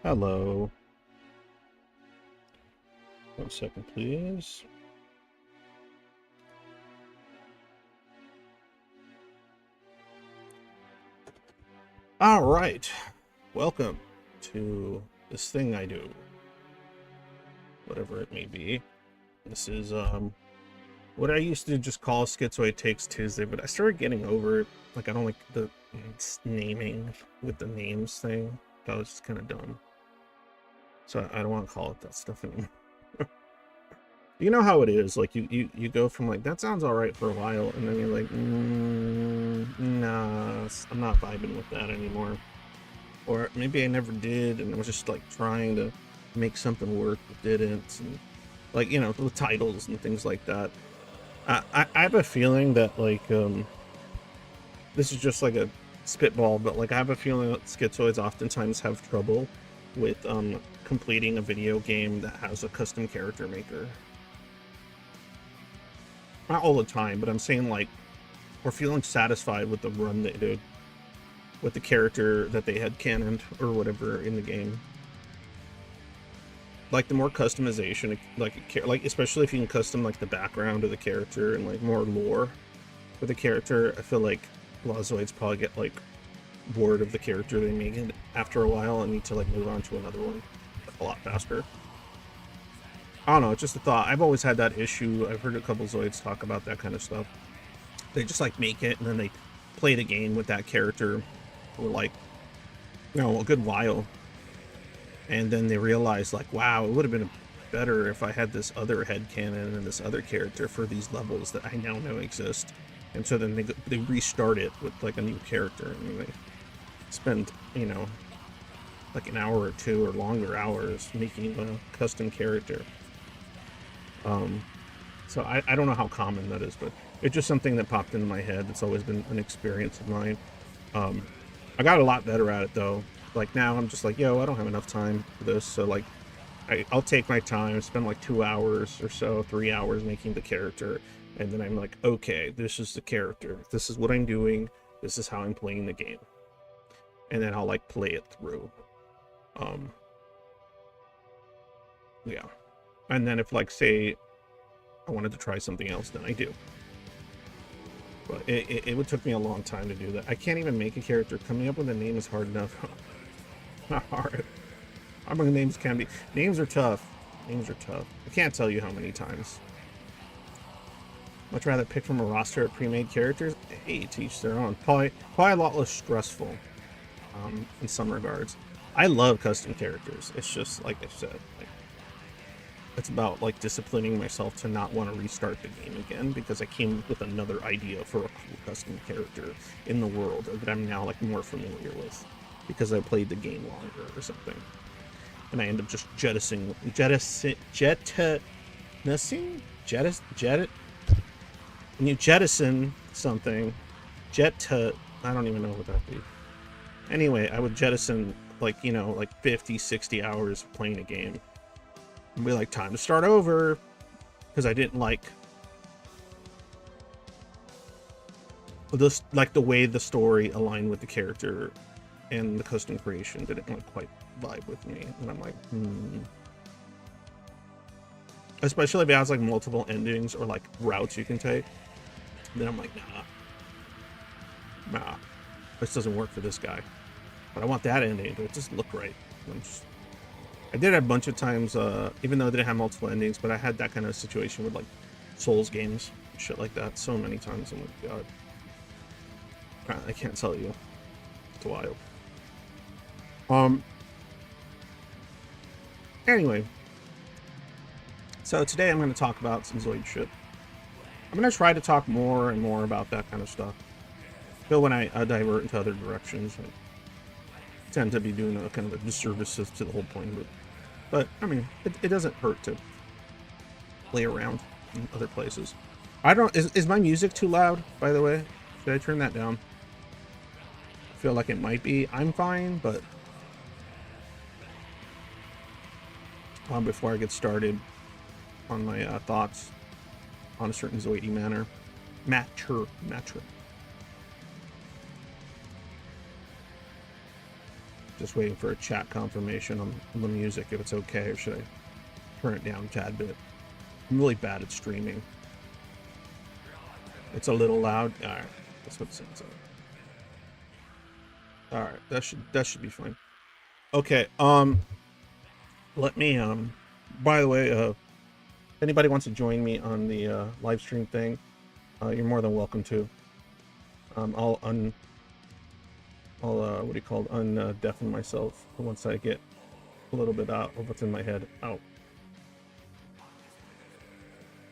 Hello. 1 second, please. All right. Welcome to this thing I do. Whatever it may be. This is what I used to just call Schizoid Takes Tuesday, but I started getting over it. Like, I don't like the naming with the names thing. That was just kind of dumb. So I don't want to call it that stuff anymore. You know how it is, like you go from like that sounds all right for a while, and then you're like, nah, I'm not vibing with that anymore. Or maybe I never did, and I was just like trying to make something work but didn't, and like, you know, with titles and things like that. I have a feeling that like this is just like a spitball, but like I have a feeling that schizoids oftentimes have trouble with completing a video game that has a custom character maker. Not all the time, but I'm saying like we're feeling satisfied with the run they did with the character that they had canoned or whatever in the game. Like the more customization, like especially if you can custom like the background of the character and like more lore for the character, I feel like a lot of Zoids probably get like bored of the character they make it after a while and need to like move on to another one a lot faster. I don't know, it's just a thought. I've always had that issue. I've heard a couple Zoids talk about that kind of stuff. They just like make it and then they play the game with that character for like, you know, a good while, and then they realize like, wow, it would have been better if I had this other headcanon and this other character for these levels that I now know exist. And so then they restart it with like a new character, and they spend, you know, like an hour or two or longer hours making a custom character. So I don't know how common that is, but it's just something that popped into my head. It's always been an experience of mine. I got a lot better at it though. Like now I'm just like, yo, I don't have enough time for this. So like I'll take my time, spend like 2 hours or so, 3 hours making the character. And then I'm like, okay, this is the character. This is what I'm doing. This is how I'm playing the game. And then I'll like play it through. Um, yeah. And then if like, say I wanted to try something else, then I do. But it would took me a long time to do that. I can't even make a character. Coming up with a name is hard enough. Not hard. I mean, names can be. Names are tough. Names are tough. I can't tell you how many times. Much rather pick from a roster of pre-made characters. Hey, to each their own. Probably a lot less stressful. In some regards, I love custom characters. It's just like I said. Like, it's about like disciplining myself to not want to restart the game again because I came up with another idea for a cool custom character in the world that I'm now like more familiar with because I played the game longer or something. And I end up just jettisoning when you jettison something, I don't even know what that be. Anyway, I would jettison like, you know, like 50, 60 hours of playing a game. And be like, time to start over. Because I didn't like this, like the way the story aligned with the character and the custom creation didn't like quite vibe with me. And I'm like, Especially if it has like multiple endings or like routes you can take. Then I'm like, nah, this doesn't work for this guy. But I want that ending. It just look right. I did it a bunch of times, even though I didn't have multiple endings, but I had that kind of situation with like Souls games, shit like that, so many times. Oh my god, I can't tell you. It's wild. Anyway, so today I'm going to talk about some Zoid shit. I'm going to try to talk more and more about that kind of stuff. But when I divert into other directions, I tend to be doing a kind of a disservice to the whole point of it. But, I mean, it doesn't hurt to play around in other places. I don't... Is my music too loud, by the way? Should I turn that down? I feel like it might be. I'm fine, but... before I get started on my thoughts on a certain Zoidy matter. Just waiting for a chat confirmation on the music, if it's okay, or should I turn it down a tad bit? I'm really bad at streaming. It's a little loud. All right, that's what it sounds like. All right, that should be fine. Okay. Let me By the way, if anybody wants to join me on the live stream thing, you're more than welcome to. I'll what do you call it? Deafen myself once I get a little bit out of what's in my head out.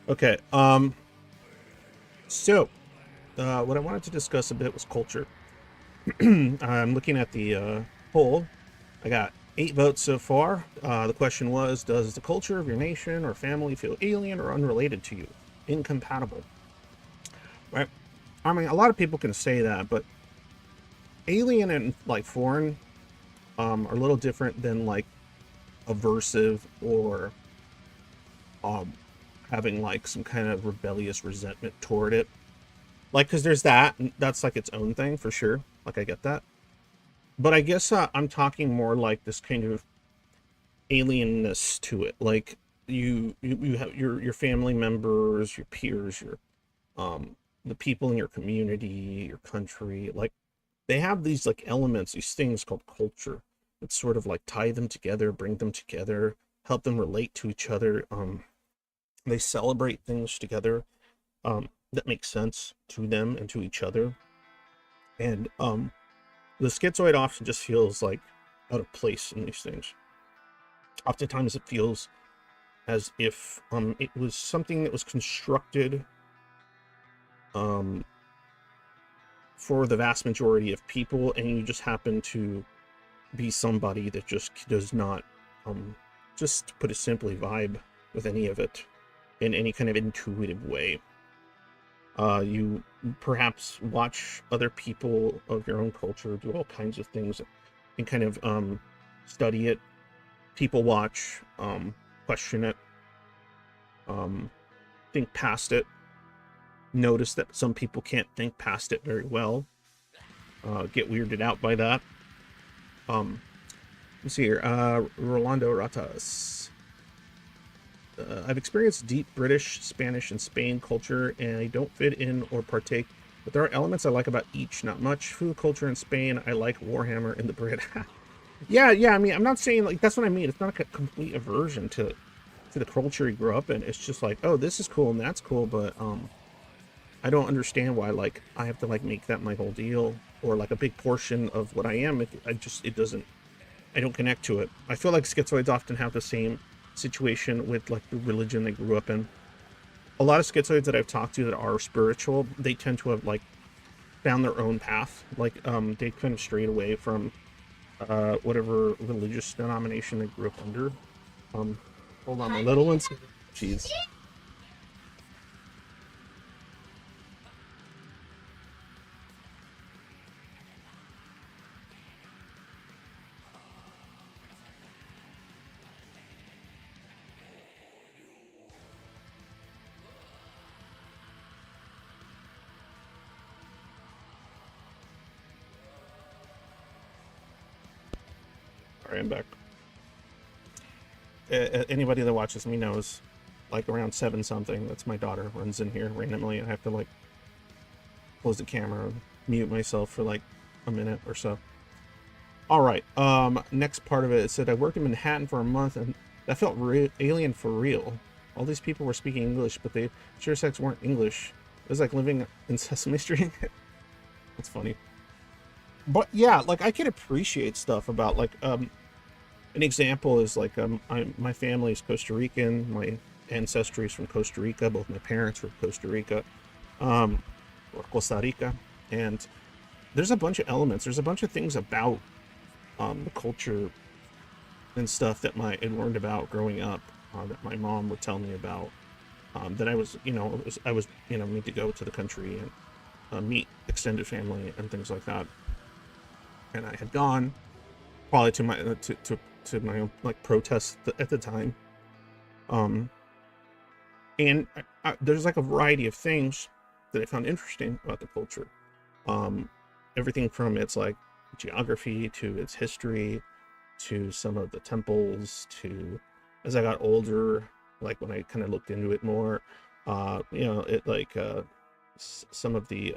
Okay. So what I wanted to discuss a bit was culture. I'm looking at the poll. I got 8 votes so far. The question was, does the culture of your nation or family feel alien or unrelated to you? Incompatible. Right? I mean, a lot of people can say that, but alien and like foreign are a little different than like aversive or having like some kind of rebellious resentment toward it. Like, because there's that, and that's like its own thing for sure. Like, I get that. But I guess I'm talking more like this kind of alienness to it. Like, you have your family members, your peers, your the people in your community, your country, like they have these like elements, these things called culture that sort of like tie them together, bring them together, help them relate to each other. They celebrate things together that make sense to them and to each other. And the schizoid often just feels like out of place in these things. Oftentimes it feels as if it was something that was constructed for the vast majority of people, and you just happen to be somebody that just does not, just to put it simply, vibe with any of it in any kind of intuitive way. You perhaps watch other people of your own culture do all kinds of things and kind of study it. People watch, question it, think past it. Notice that some people can't think past it very well. Get weirded out by that. Let's see here. Rolando Ratas. I've experienced deep British, Spanish, and Spain culture, and I don't fit in or partake. But there are elements I like about each. Not much. Food culture in Spain. I like Warhammer and the Brit. yeah. I mean, I'm not saying like that's what I mean. It's not a complete aversion to the culture you grew up in. It's just like, oh, this is cool and that's cool, but I don't understand why like I have to like make that my whole deal or like a big portion of what I am. I don't connect to it. I feel like schizoids often have the same situation with like the religion they grew up in. A lot of schizoids that I've talked to that are spiritual, they tend to have like found their own path. Like they kind of strayed away from whatever religious denomination they grew up under. Hold on, my little ones. Jeez. Alright, I'm back. Anybody that watches me knows, like around 7 something, that's my daughter runs in here randomly, and I have to like close the camera and mute myself for like a minute or so. Alright, next part of it said I worked in Manhattan for a month and that felt alien for real. All these people were speaking English, but they sure sex weren't English. It was like living in Sesame Street. That's funny. But yeah, like I can appreciate stuff about like an example is like my family is Costa Rican. My ancestry is from Costa Rica. Both my parents were Costa Rica, or Costa Rica, and there's a bunch of elements. There's a bunch of things about the culture and stuff that I learned about growing up that my mom would tell me about. That I was made to go to the country and meet extended family and things like that. And I had gone probably to my to my own like protest at the time, and there's like a variety of things that I found interesting about the culture. Everything from its like geography, to its history, to some of the temples, to, as I got older, like when I kind of looked into it more, it like some of the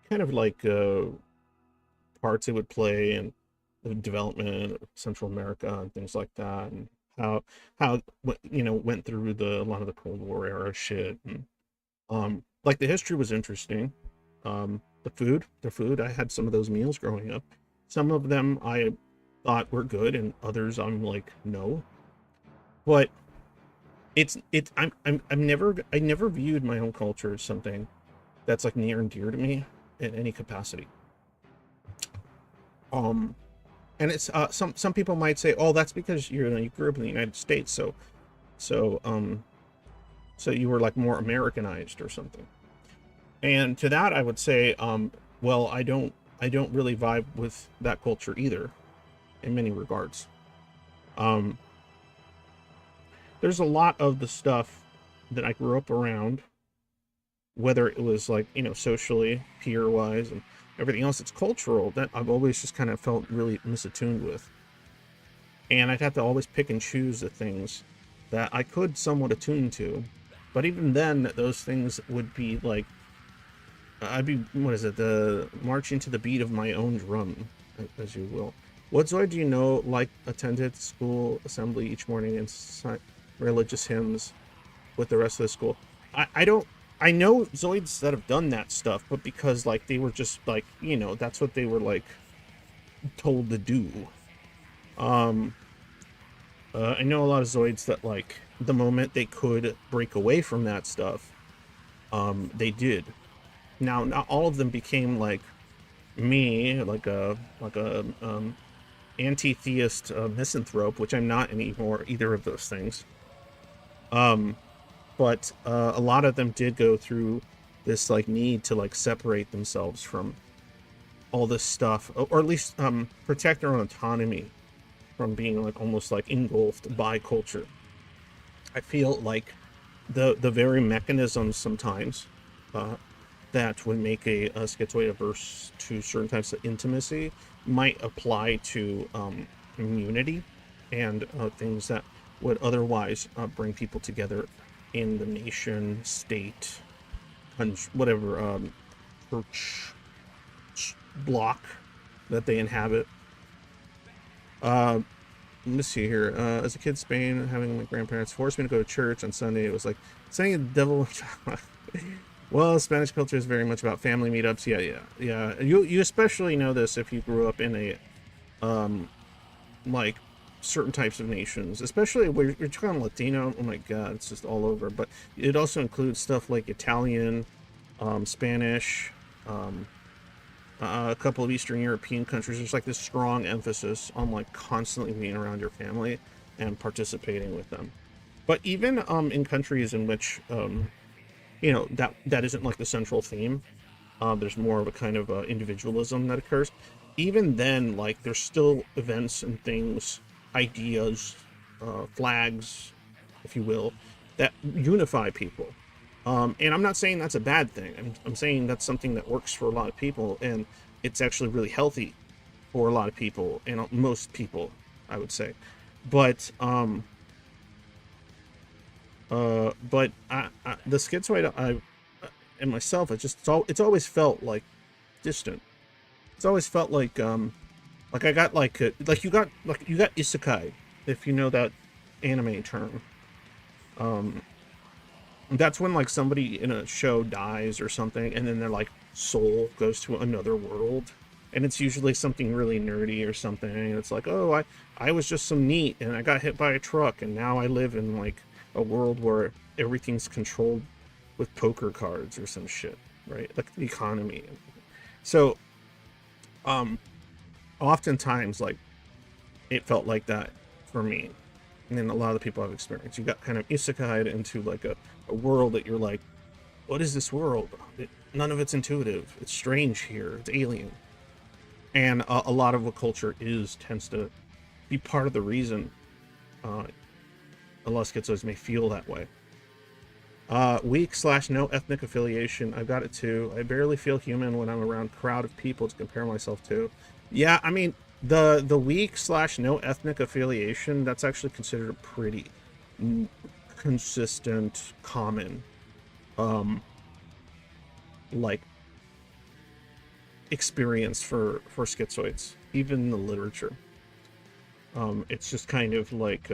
kind of like parts it would play in the development of Central America and things like that, and how went through a lot of the Cold War era shit, and like the history was interesting. The food, I had some of those meals growing up. Some of them I thought were good, and others I'm like, no. But I never viewed my own culture as something that's like near and dear to me in any capacity. Um, and it's some people might say, oh, that's because you grew up in the United States, so so you were like more Americanized or something. And to that, I would say, well, I don't really vibe with that culture either, in many regards. Um, there's a lot of the stuff that I grew up around, whether it was like, socially, peer wise, and everything else that's cultural, that I've always just kind of felt really misattuned with. And I'd have to always pick and choose the things that I could somewhat attune to. But even then, those things would be like, I'd be, what is it, the marching to the beat of my own drum, as you will. What Zoid do you know, like, attended school assembly each morning and religious hymns with the rest of the school? I don't, I know Zoids that have done that stuff, but because, like, they were just, like, that's what they were, like, told to do. Um, I know a lot of Zoids that, like, the moment they could break away from that stuff, they did. Now, not all of them became like me, like a anti-theist misanthrope, which I'm not anymore, either of those things. Um, but a lot of them did go through this like need to like separate themselves from all this stuff, or at least protect their own autonomy from being like almost like engulfed by culture. I feel like the very mechanisms sometimes uh, that would make a schizoid averse to certain types of intimacy might apply to immunity and things that would otherwise bring people together in the nation, state, whatever church block that they inhabit. Uh, let me see here. As a kid, Spain, having my grandparents forced me to go to church on Sunday. It was like saying the devil. Well, Spanish culture is very much about family meetups. Yeah. You especially know this if you grew up in a like certain types of nations, especially where you're talking Latino. Oh my God, it's just all over. But it also includes stuff like Italian, Spanish, a couple of Eastern European countries. There's like this strong emphasis on like constantly being around your family and participating with them. But even in countries in which that isn't like the central theme, there's more of a kind of individualism that occurs. Even then, like there's still events and things, ideas, flags, if you will, that unify people. And I'm not saying that's a bad thing. I'm saying that's something that works for a lot of people, and it's actually really healthy for a lot of people, and most people, I would say. But the schizoid and myself, it's always felt like distant. It's always felt like I got like you got isekai, if you know that anime term. That's when like somebody in a show dies or something, and then their like soul goes to another world, and it's usually something really nerdy or something. And it's like, oh, I was just some neat, and I got hit by a truck, and now I live in like a world where everything's controlled with poker cards or some shit, right? Like the economy. So, oftentimes like it felt like that for me, and then a lot of the people I've experienced, you got kind of isekai'd into like a world that you're like, what is this world? None of it's intuitive. It's strange here. It's alien. And a lot of what culture tends to be part of the reason a lot of schizoids may feel that way. Weak slash no ethnic affiliation. I've got it too. I barely feel human when I'm around a crowd of people to compare myself to. Yeah, I mean, the weak slash no ethnic affiliation, that's actually considered a pretty consistent, common, um, like, experience for schizoids, even in the literature. It's just kind of like,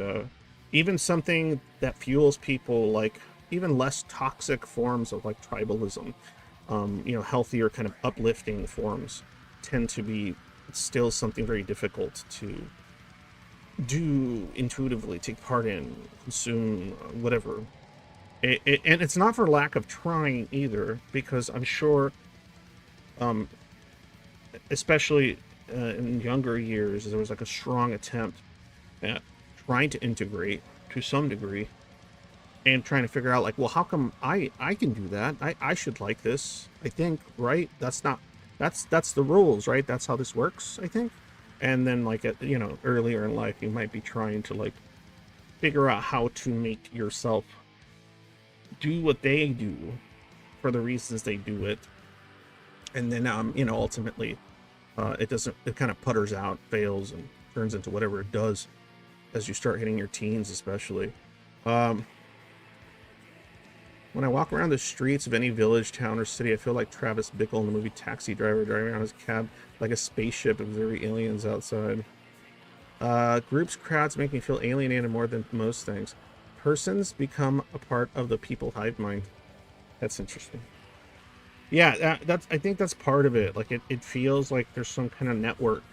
even something that fuels people, like even less toxic forms of like tribalism, healthier kind of uplifting forms tend to be still something very difficult to do intuitively, take part in, consume, whatever. And it's not for lack of trying either, because I'm sure, um, especially in younger years, there was like a strong attempt at trying to integrate to some degree and trying to figure out like, well, how come I can do that? I should like this, I think, right? That's the rules, right? That's how this works, I think. And then like earlier in life, you might be trying to like figure out how to make yourself do what they do for the reasons they do it. And then ultimately it kind of putters out, fails, and turns into whatever it does as you start hitting your teens, especially. When I walk around the streets of any village, town, or city, I feel like Travis Bickle in the movie Taxi Driver, driving around his cab like a spaceship with very aliens outside. Groups, crowds make me feel alienated more than most things. Persons become a part of the people hive mind. That's interesting. Yeah, I think that's part of it. Like it feels like there's some kind of network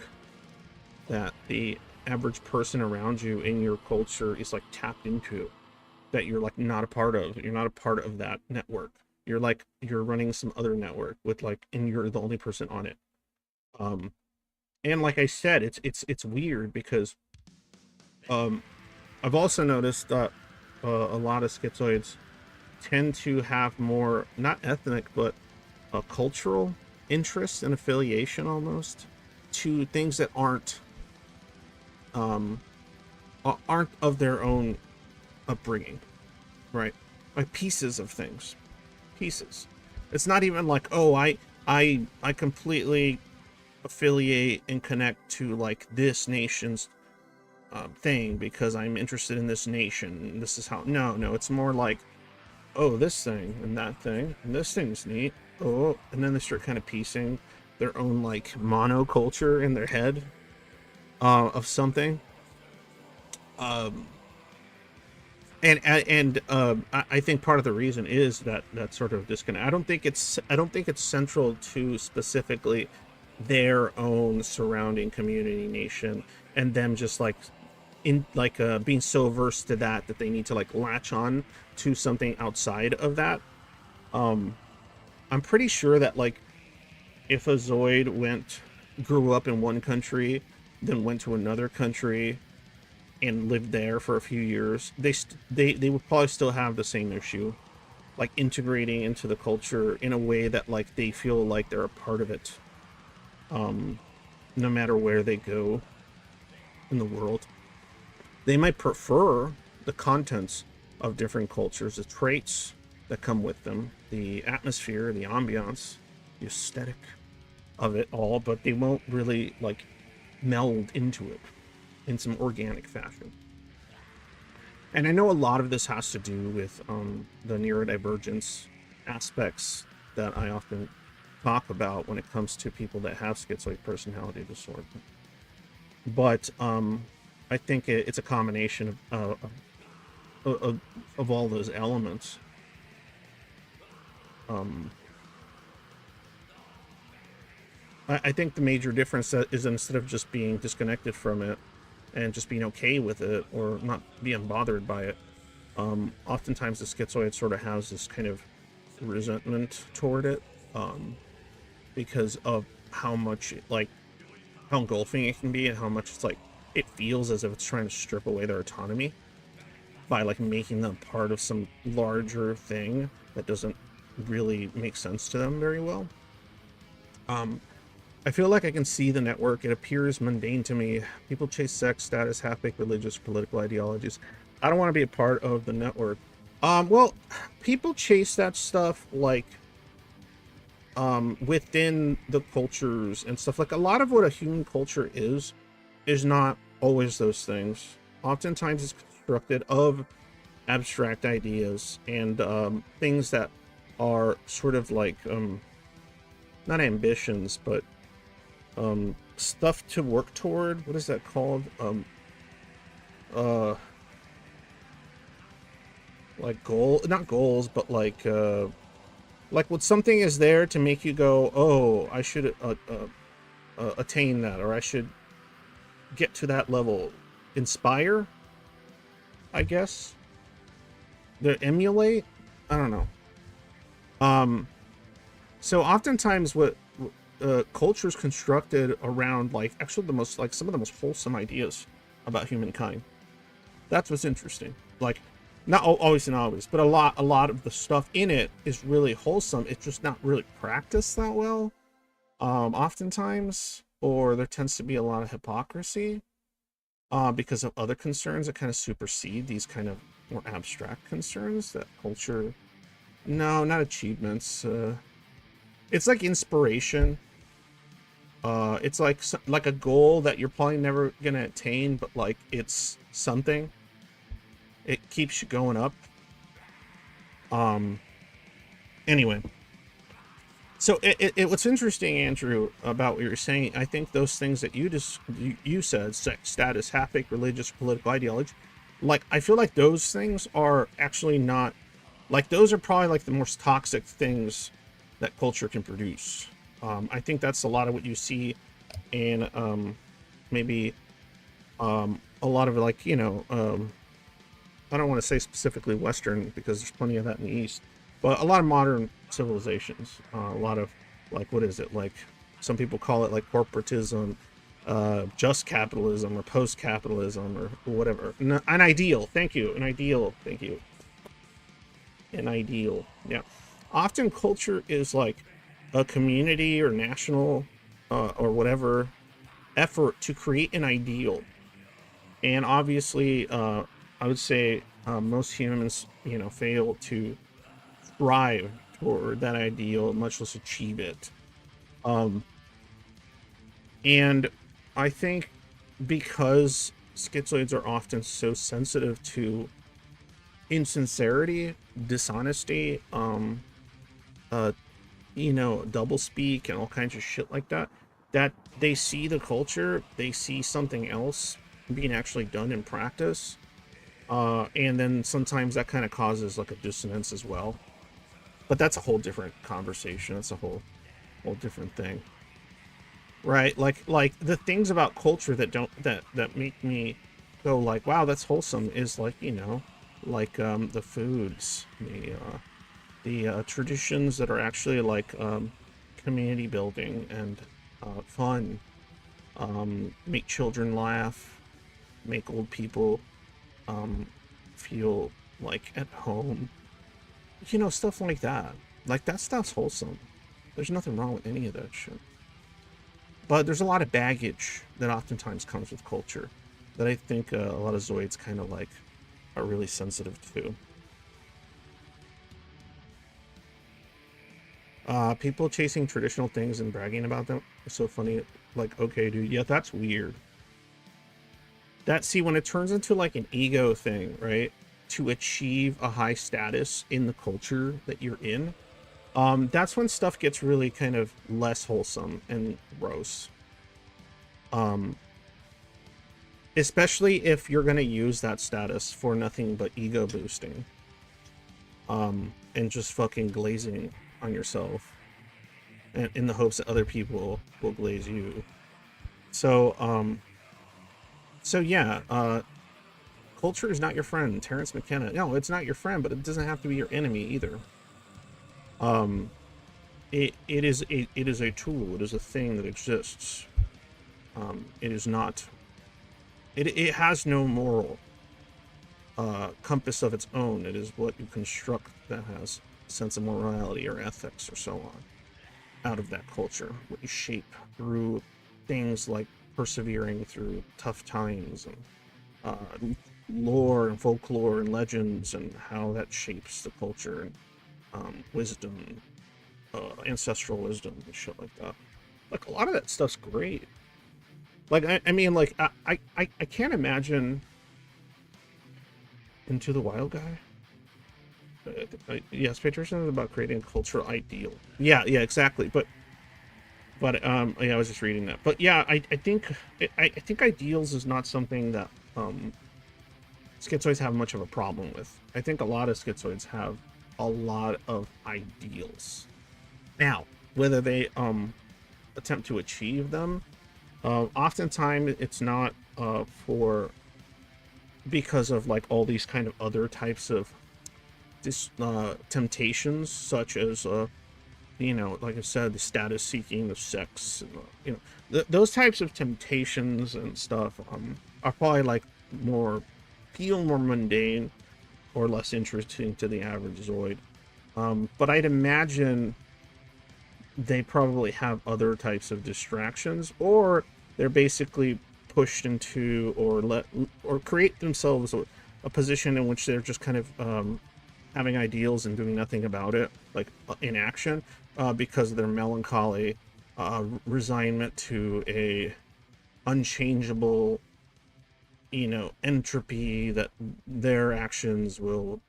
that the average person around you in your culture is like tapped into, that you're like not a part of. You're not a part of that network. You're running some other network with like, and you're the only person on it. And like I said, it's weird because I've also noticed that a lot of schizoids tend to have more, not ethnic, but cultural interest and affiliation almost to things that aren't of their own upbringing, right? Like pieces of things, pieces. It's not even like, oh, I completely affiliate and connect to like this nation's thing because I'm interested in this nation. This is how. No, it's more like, oh, this thing and that thing and this thing's neat. Oh, and then they start kind of piecing their own like monoculture in their head of something. I think part of the reason is that sort of disconnect. I don't think it's central to specifically their own surrounding community, nation, and them just like being so averse to that they need to like latch on to something outside of that. I'm pretty sure that like if a Zoid grew up in one country, then went to another country and lived there for a few years, they would probably still have the same issue, like integrating into the culture in a way that like they feel like they're a part of it, no matter where they go in the world. They might prefer the contents of different cultures, the traits that come with them, the atmosphere, the ambiance, the aesthetic of it all, but they won't really like meld into it in some organic fashion. And I know a lot of this has to do with the neurodivergence aspects that I often talk about when it comes to people that have schizoid personality disorder. But I think it's a combination of all those elements. I think the major difference is, instead of just being disconnected from it and just being okay with it or not being bothered by it, oftentimes the schizoid sort of has this kind of resentment toward it, because of how much how engulfing it can be and how much it's like it feels as if it's trying to strip away their autonomy by like making them part of some larger thing that doesn't really make sense to them very well. I feel like I can see the network. It appears mundane to me. People chase sex, status, half-baked religious, political ideologies. I don't want to be a part of the network. Well, people chase that stuff like within the cultures and stuff. Like a lot of what a human culture is not always those things. Oftentimes it's constructed of abstract ideas and things that are sort of like not ambitions, but stuff to work toward. What is that called? Uh like not goals, but like when something is there to make you go, oh, I should attain that, or I should get to that level. Inspire, I guess. To emulate, I don't know. um so oftentimes what culture is constructed around, like, actually the most, like, some of the most wholesome ideas about humankind. That's what's interesting. Like, not always and always, but a lot of the stuff in it is really wholesome. It's just not really practiced that well, oftentimes, or there tends to be a lot of hypocrisy because of other concerns that kind of supersede these kind of more abstract concerns that culture. No, not achievements. It's like inspiration. It's like a goal that you're probably never gonna attain, but like it's something. It keeps you going up. Um. Anyway, so what's interesting, Andrew, about what you're saying, I think those things that you said, sex, status, haptic, religious, political ideology, like I feel like those things are actually not, like those are probably like the most toxic things that culture can produce. I think that's a lot of what you see in maybe a lot of, like, I don't want to say specifically Western because there's plenty of that in the East, but a lot of modern civilizations, a lot of, like, what is it, like some people call it like corporatism, just capitalism or post-capitalism or whatever. An ideal, thank you, an ideal, thank you, an ideal. Yeah, often culture is like a community or national or whatever effort to create an ideal. And obviously I would say most humans, fail to strive toward that ideal, much less achieve it. um and I think because schizoids are often so sensitive to insincerity, dishonesty, uh double speak and all kinds of shit like that, that they see the culture, they see something else being actually done in practice, and then sometimes that kind of causes like a dissonance as well. But that's a whole different conversation. That's a whole different thing, right? Like the things about culture that don't that make me go like, wow, that's wholesome, is like, like the foods, the traditions that are actually like community building and fun, make children laugh, make old people um, feel like at home, stuff like that. Like that stuff's wholesome. There's nothing wrong with any of that shit. But there's a lot of baggage that oftentimes comes with culture that I think a lot of Zoids kind of like are really sensitive to. People chasing traditional things and bragging about them is so funny. Like, okay, dude, yeah, that's weird. That, see, when it turns into like an ego thing, right? To achieve a high status in the culture that you're in, that's when stuff gets really kind of less wholesome and gross. Um, Especially if you're gonna use that status for nothing but ego boosting, and just fucking glazing on yourself, and in the hopes that other people will glaze you. So, so yeah, culture is not your friend, Terrence McKenna. No, it's not your friend, but it doesn't have to be your enemy either. Um, it is a tool. It is a thing that exists. It is not. It has no moral compass of its own. It is what you construct that has a sense of morality or ethics or so on out of that culture. What you shape through things like persevering through tough times and lore and folklore and legends and how that shapes the culture and wisdom, ancestral wisdom and shit like that. Like a lot of that stuff's great. Like I mean, like I can't imagine Into the Wild guy. Yes, patriotism is about creating a cultural ideal. Yeah, yeah, exactly. But yeah, I was just reading that. But yeah, I think ideals is not something that schizoids have much of a problem with. I think a lot of schizoids have a lot of ideals. Now, whether they attempt to achieve them, oftentimes it's not for because of like all these kind of other types of temptations, such as you know, like I said, the status seeking, the sex, and, you know, those types of temptations and stuff are probably like feel more mundane or less interesting to the average Zoid. But I'd imagine they probably have other types of distractions, or they're basically pushed into or create themselves a position in which they're just kind of having ideals and doing nothing about it, like inaction, because of their melancholy resignment to a unchangeable, you know, entropy that their actions will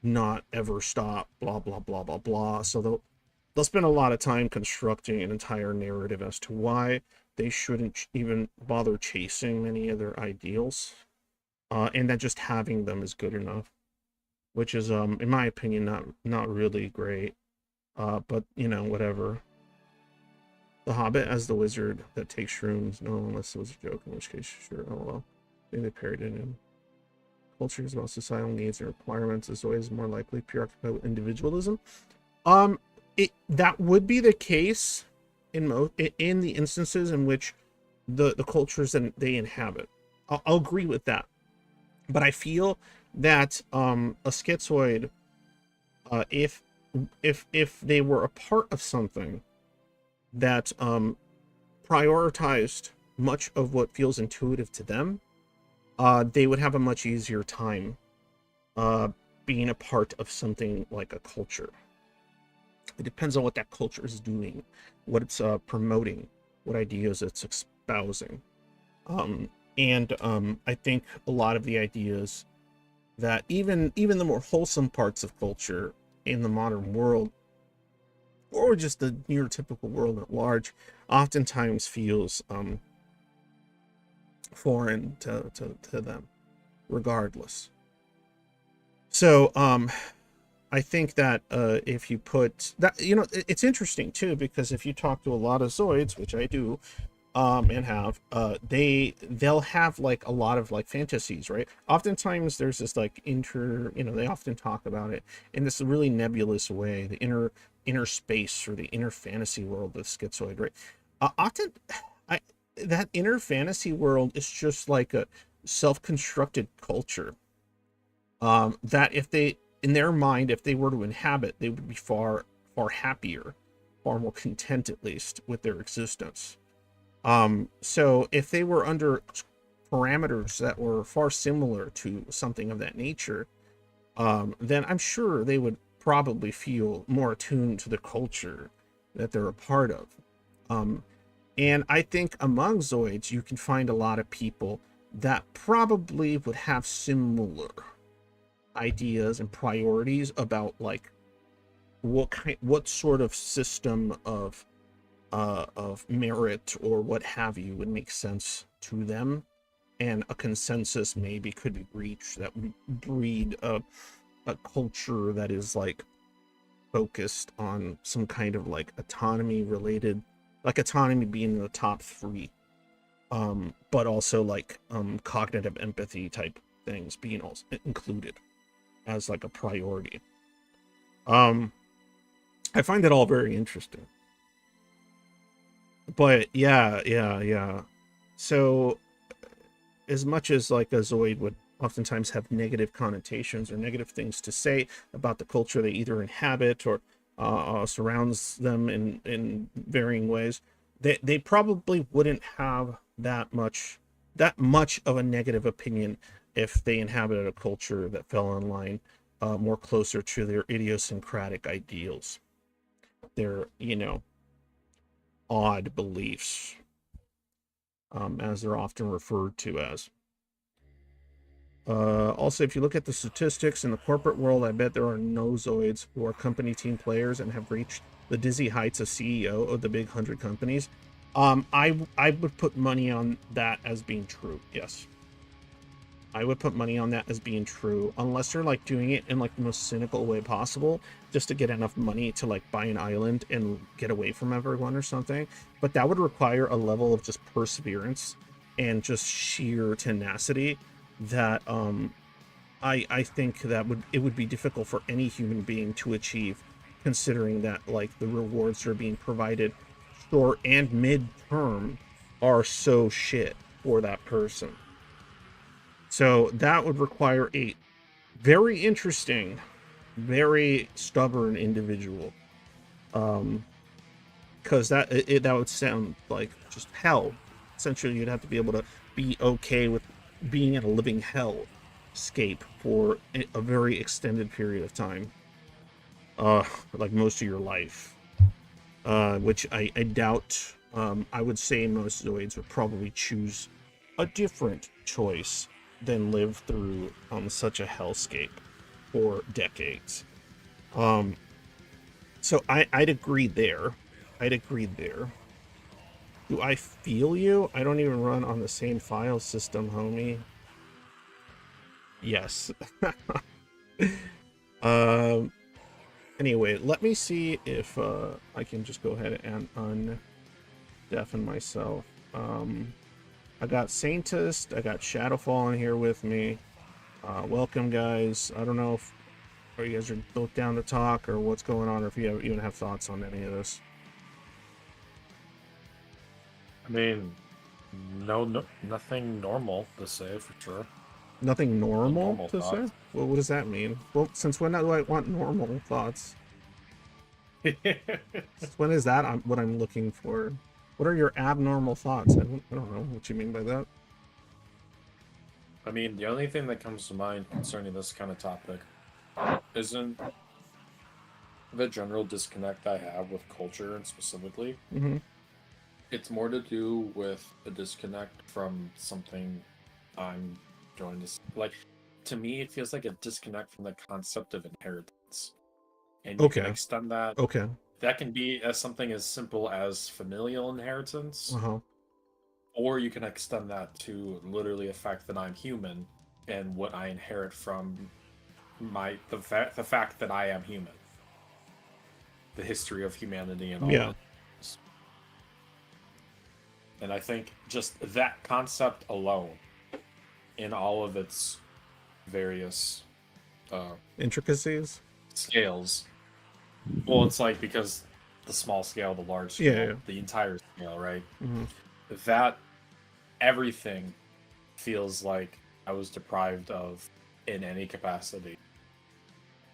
not ever stop, blah blah blah blah blah. So they'll spend a lot of time constructing an entire narrative as to why they shouldn't even bother chasing many of their ideals, and that just having them is good enough, which is in my opinion not really great. But you know, whatever. The Hobbit as the wizard that takes shrooms. No, unless it was a joke, in which case, sure. Oh well. I think they parried it in. Culture is about societal needs and requirements is always more likely preoccupied with individualism. That would be the case in the instances in which the cultures that they inhabit. I'll agree with that, but I feel that a schizoid, if they were a part of something that prioritized much of what feels intuitive to them, they would have a much easier time being a part of something like a culture. It depends on what that culture is doing, what it's promoting, what ideas it's espousing. I think a lot of the ideas that even the more wholesome parts of culture in the modern world, or just the neurotypical world at large, oftentimes feels foreign to them, regardless. So I think that if you put that, you know, it's interesting too, because if you talk to a lot of Zoids, which I do, and have, they'll have like a lot of like fantasies, right? Oftentimes there's this like you know, they often talk about it in this really nebulous way, the inner space or the inner fantasy world of Schizoid, right? Often that inner fantasy world is just like a self-constructed culture, that if they, in their mind, if they were to inhabit, they would be far happier, far more content, at least, with their existence. So if they were under parameters that were far similar to something of that nature, then I'm sure they would probably feel more attuned to the culture that they're a part of. And I think among Zoids, you can find a lot of people that probably would have similar ideas and priorities about like what sort of system of merit or what have you would make sense to them, and a consensus maybe could be reached that would breed a culture that is like focused on some kind of like autonomy related, like autonomy being in the top three, but also like cognitive empathy type things being also included as like a priority. I find it all very interesting. But yeah. So as much as like a Zoid would oftentimes have negative connotations or negative things to say about the culture they either inhabit or surrounds them in varying ways, they probably wouldn't have that much of a negative opinion if they inhabited a culture that fell in line more closer to their idiosyncratic ideals, their, odd beliefs, as they're often referred to as. Also, if you look at the statistics in the corporate world, I bet there are nozoids who are company team players and have reached the dizzy heights of CEO of the big 100 companies. I would put money on that as being true. Yes, I would put money on that as being true, unless they're like doing it in like the most cynical way possible, just to get enough money to like buy an island and get away from everyone or something. But that would require a level of just perseverance and just sheer tenacity that I think that it would be difficult for any human being to achieve, considering that like the rewards that are being provided short and mid-term are so shit for that person. So that would require a very interesting, very stubborn individual. Because that would sound like just hell. Essentially, you'd have to be able to be okay with being in a living hell scape for a very extended period of time, like most of your life, which I doubt. I would say most Zoids would probably choose a different choice than live through such a hellscape for decades. So I'd agree there. I'd agree there. Do I feel you? I don't even run on the same file system, homie. Yes. um. Anyway, let me see if I can just go ahead and undeafen myself. I got Saintist, I got Shadowfall in here with me. Welcome, guys. I don't know if you guys are both down to talk or what's going on, or if you even have thoughts on any of this. I mean, no, nothing normal to say for sure. Nothing normal Normal to say? thoughts. Well, what does that mean? Well, since when do I want normal thoughts? Since when is that what I'm looking for? What are your abnormal thoughts? I don't know what you mean by that. I mean, the only thing that comes to mind concerning this kind of topic isn't the general disconnect I have with culture and specifically. Mm-hmm. It's more to do with a disconnect from something I'm going to like. To me, it feels like a disconnect from the concept of inheritance, and you can Okay. extend that. Okay. That can be as something as simple as familial Uh inheritance, huh. or you can extend that to literally the fact that I'm human and what I inherit from the fact that I am human, the history of humanity and all Yeah. that. And I think just that concept alone, in all of its various uh, Intricacies. scales, well, it's like because the small scale, the large Yeah. scale, Yeah. the entire scale, right? Mm-hmm. That everything feels like I was deprived of in any capacity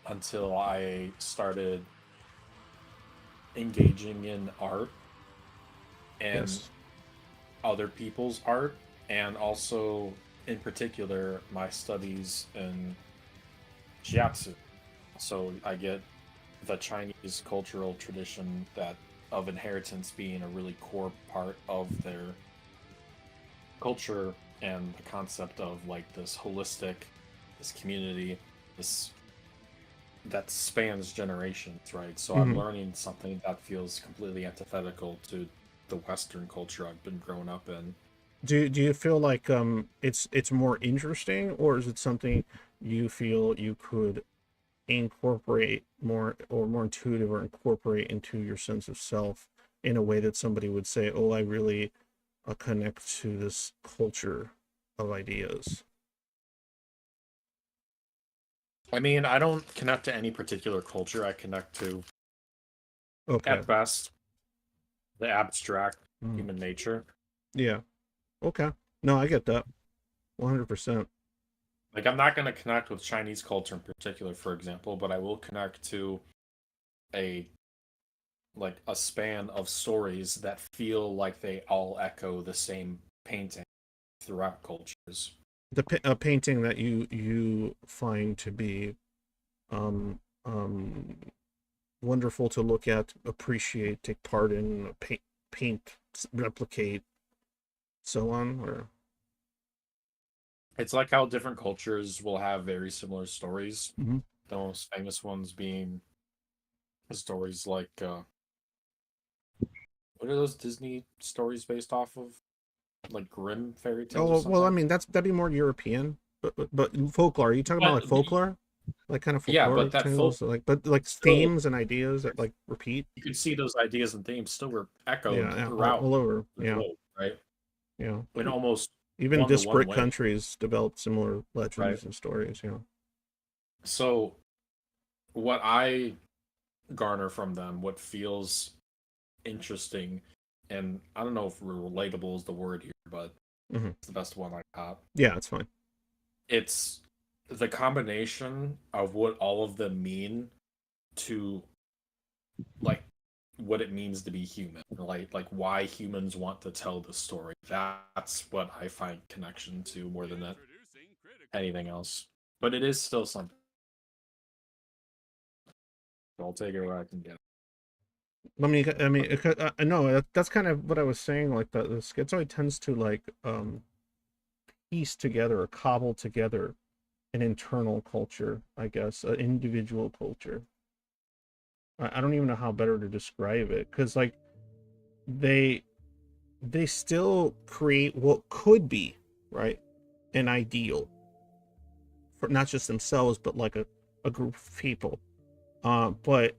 until I started engaging in art and Yes. other people's art, and also, in particular, my studies in shiatsu. So I get the Chinese cultural tradition that of inheritance being a really core part of their culture and the concept of like this holistic, this community, this that spans generations, right? So I'm Mm-hmm. learning something that feels completely antithetical to the Western culture I've been growing up in. Do you feel like it's more interesting, or is it something you feel you could incorporate more, or more intuitive, or incorporate into your sense of self in a way that somebody would say, oh, I really connect to this culture of ideas? I mean, I don't connect to any particular culture. I connect to, Okay. at best, the abstract Mm. human nature. Yeah. Okay. No, I get that. 100%. Like, I'm not going to connect with Chinese culture in particular, for example, but I will connect to a a span of stories that feel like they all echo the same painting throughout cultures. a painting that you find to be um um wonderful to look at, appreciate, take part in, paint, replicate, so on, or It's like how different cultures will have very similar stories. Mhm. The most famous ones being stories like what are those Disney stories based off of? Like Grimm fairy tales or Oh well, I something? mean that'd be more European, but folklore. Are you talking about But like folklore, like kind of yeah, but folkloric that folk tales, like but like still themes and ideas that like repeat? you could see those ideas and themes still were Yeah, echoed yeah, throughout all over. the Yeah, globe, right? yeah. In almost Even one to one disparate way, countries developed similar right? legends and stories. Yeah. So what I garner from them, what feels interesting, and I don't know if relatable is the word here, but Hmm. it's the best one I got. Yeah, it's fine. It's the combination of what all of them mean to like what it means to be human, like why humans want to tell the story. That's what I find connection to more than anything else. But it is still something. I'll take it where I can get it. No, that's kind of what I was saying. Like the schizoid tends to like piece together or cobble together an internal culture, I guess, an individual culture. I don't even know how better to describe it because like they they still create what could be, right, an ideal for not just themselves but like a group of people. But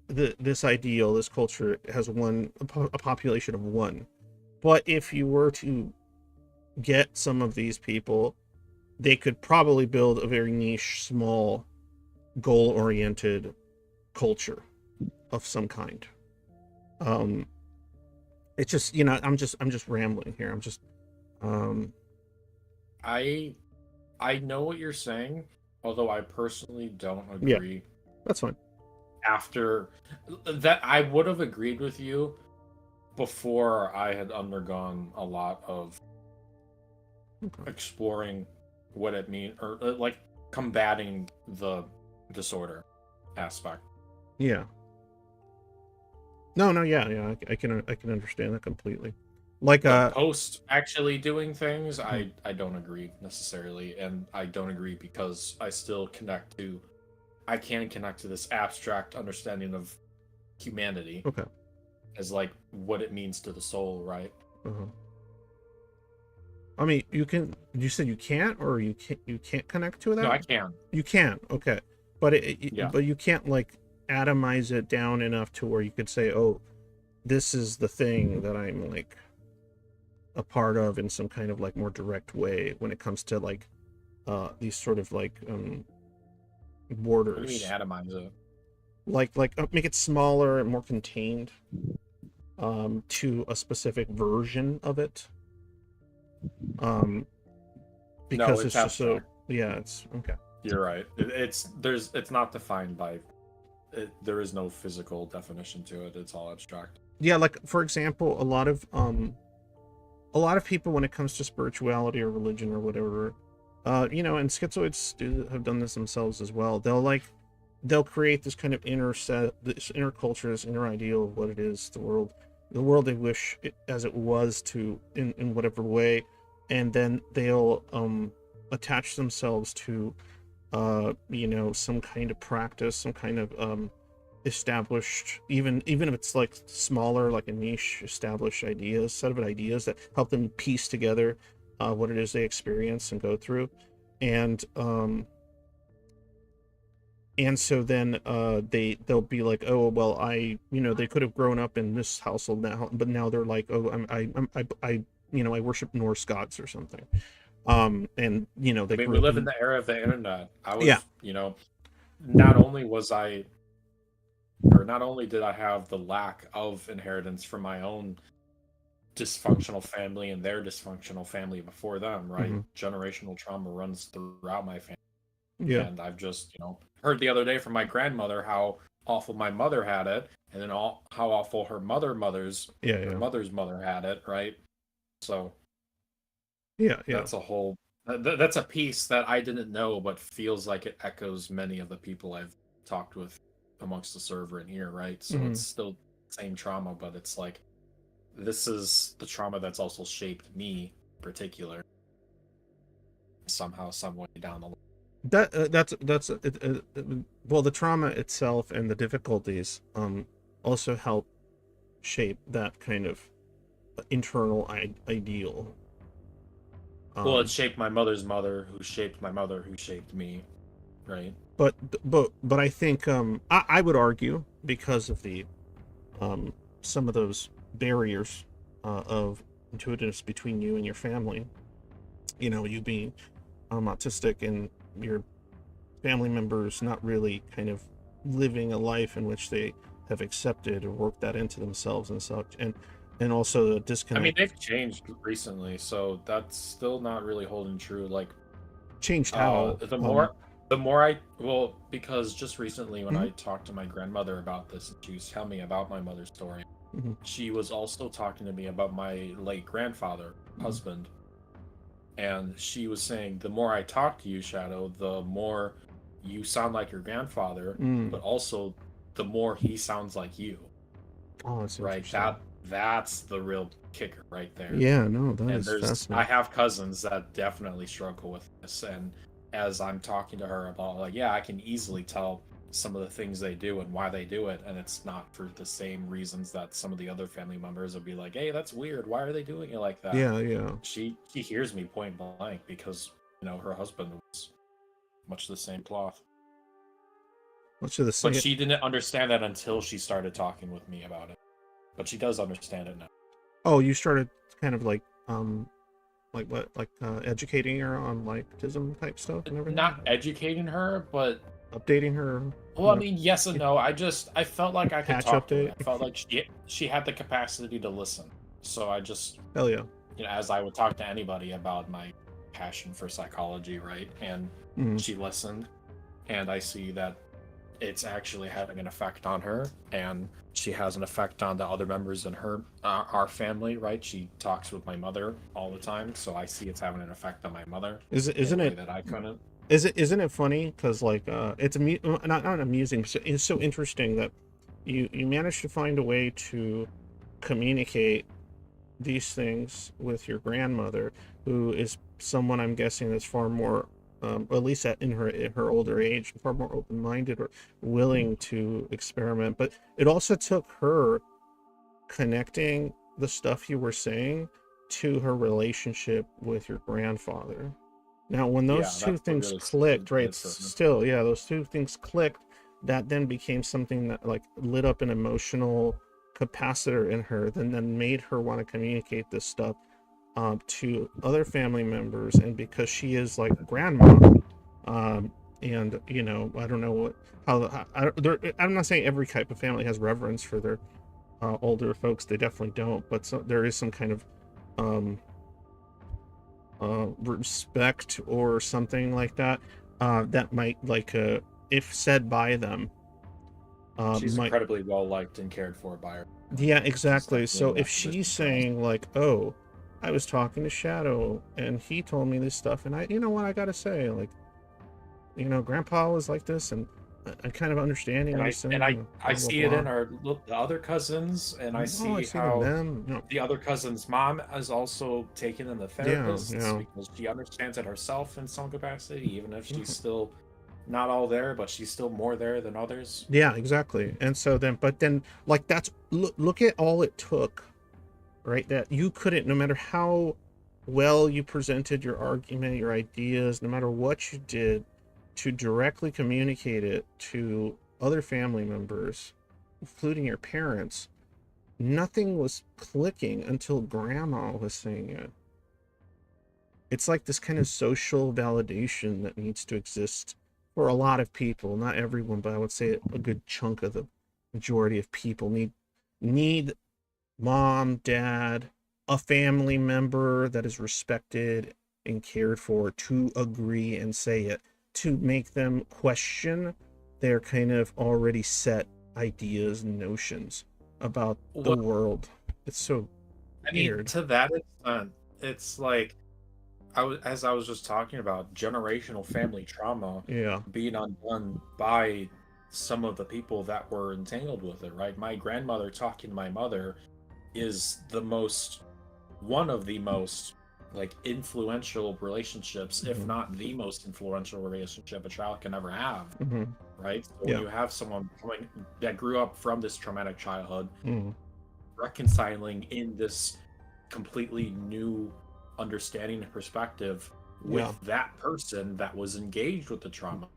this ideal, this culture has a population of one. But if you were to get some of these people, they could probably build a very niche, small, goal-oriented culture of some kind. Um, it's just, I'm just rambling here. I'm just um I I know what you're saying, although I personally don't yeah, agree. that's fine. After that, I would have agreed with you before I had undergone a lot of Okay. exploring what it means or like combating the disorder aspect. Yeah. No, no, yeah, yeah. I can understand that completely. Like But post actually doing things, mhm, I don't agree necessarily, and I don't agree because I still connect to I can connect to this abstract understanding of humanity okay. as like what it means to the soul, right? Uh-huh. I mean, you said you can't, or you can't connect to No, that? I can. You can, okay. Yeah. But you can't like atomize it down enough to where you could say, "Oh, this is the thing that I'm like a part of in some kind of like more direct way when it comes to like these sort of like What do you mean borders. atomize it? Make it smaller and more contained to a specific version of it. Um No, because it's it's just so abstract. yeah, it's okay. You're right. It's not defined by there is no physical definition to it. It's all abstract. Yeah, like for example, a lot of people when it comes to spirituality or religion or whatever, and schizoids have done this themselves as well. They'll create this kind of this inner culture, this inner ideal of what it is, the world they wish as it was to in whatever way, and then they'll attach themselves to some kind of practice, some kind of established, even if it's like smaller, like a niche established ideas, set of ideas that help them piece together what it is they experience and go through. And um and so then they'll be like, oh well, they could have grown up in this household now, but now they're like, oh, I worship Norse gods or something. And I they mean, grew we up live in in the era of the internet. I yeah. was, not only was I, or not only did I have the lack of inheritance from my own dysfunctional family and their dysfunctional family before them, right? Hmm. Generational trauma runs throughout my family. Yeah, And I've just, heard the other day from my grandmother how awful my mother had it, and then how awful yeah, her yeah, mother's mother had it, right? So yeah, yeah. that's a whole That's a piece that I didn't know, but feels like it echoes many of the people I've talked with amongst the server in here, right? So Hmm. it's still same trauma, but it's like this is the trauma that's also shaped me in particular somehow, some way down the line. Well, the trauma itself and the difficulties also help shape that kind of internal ideal. Well, it Um, shaped my mother's mother, who shaped my mother, who shaped me, right? but I think I would argue because of the um, some of those barriers of intuitiveness between you and your family. You know, you being autistic and your family members not really kind of living a life in which they have accepted or worked that into themselves and such, and also the I mean, disconnect. they've changed recently, so that's still not really holding true. Like, Changed how? the more I, well, because just recently when Mhm, I talked to my grandmother about this, and she was telling me about my mother's story, mhm, she was also talking to me about my late grandfather, mhm. husband, and she was saying the more I talk to you, Shadow, the more you sound like your grandfather, Mm. but also the more he sounds like you, Oh, that's right? interesting. That's the real kicker right there. Yeah, no, that And is I fascinating. have cousins that definitely struggle with this, and as I'm talking to her about, like, yeah, I can easily tell some of the things they do and why they do it, and it's not for the same reasons that some of the other family members would be like, hey, that's weird, why are they doing it like that? Yeah, yeah. She hears me point blank because her husband was much the same cloth, Much of the but same. she didn't understand that until she started talking with me about it, but she does understand it now. Oh, you started kind of like what, like educating her on like autism type stuff and everything, Not educating her, but updating her, well, you I know, mean, yes and no. I felt like I could patch talk to her. update. I felt like she had the capacity to listen. So I just, Hell yeah. as I would talk to anybody about my passion for psychology, right? And Mm. she listened, and I see that it's actually having an effect on her, and she has an effect on the other members in her our family, right? She talks with my mother all the time, so I see it's having an effect on my mother Is it? in a Isn't way it? that I couldn't. Isn't it funny? Because like it's not amusing. It's so interesting that you managed to find a way to communicate these things with your grandmother, who is someone I'm guessing is far more, at least in her older age, far more open minded or willing to experiment. But it also took her connecting the stuff you were saying to her relationship with your grandfather. Now, when those Yeah, two that's what things really clicked, right? did for her. Still, yeah, those two things clicked. That then became something that like lit up an emotional capacitor in her, then made her want to communicate this stuff to other family members. And because she is like grandma, um, and you know, I don't know what how I'm not saying every type of family has reverence for their older folks. They definitely don't, but there is some kind of um, respect or something like that that might like if said by them She's might. incredibly well liked and cared for by her family. Yeah, She's exactly. definitely So in if that position she's for us. saying like, oh, I was talking to Shadow and he told me this stuff, and I, you know what, I gotta say, like, you know, Grandpa was like this, and I kind of understanding And what I he's and saying, I and I blah blah see it in blah. the other cousins, and I Oh, I see see it in how them. You know, the other cousin's mom is also taken in the yeah, therapists yeah. because she understands it herself in some capacity, even if she's Mhm. still not all there, but she's still more there than others. Yeah, exactly. And so then, but then, like, that's look at all it took, right? That you couldn't, no matter how well you presented your argument, your ideas, no matter what you did, to directly communicate it to other family members, including your parents, nothing was clicking until grandma was saying it. It's like this kind of social validation that needs to exist for a lot of people, not everyone, but I would say a good chunk of the majority of people need mom, dad, a family member that is respected and cared for to agree and say it, to make them question their kind of already set ideas and notions about the Well, world. It's so I mean, weird. to that extent, it's like as I was just talking about generational family trauma Yeah. being undone by some of the people that were entangled with it, right? My grandmother talking to my mother is one of the most like influential relationships, if Hmm. not the most influential relationship a child can ever have, Hmm. right? So when Yeah. you have someone that grew up from this traumatic childhood Hmm. reconciling in this completely new understanding and perspective Yeah. with that person that was engaged with the trauma,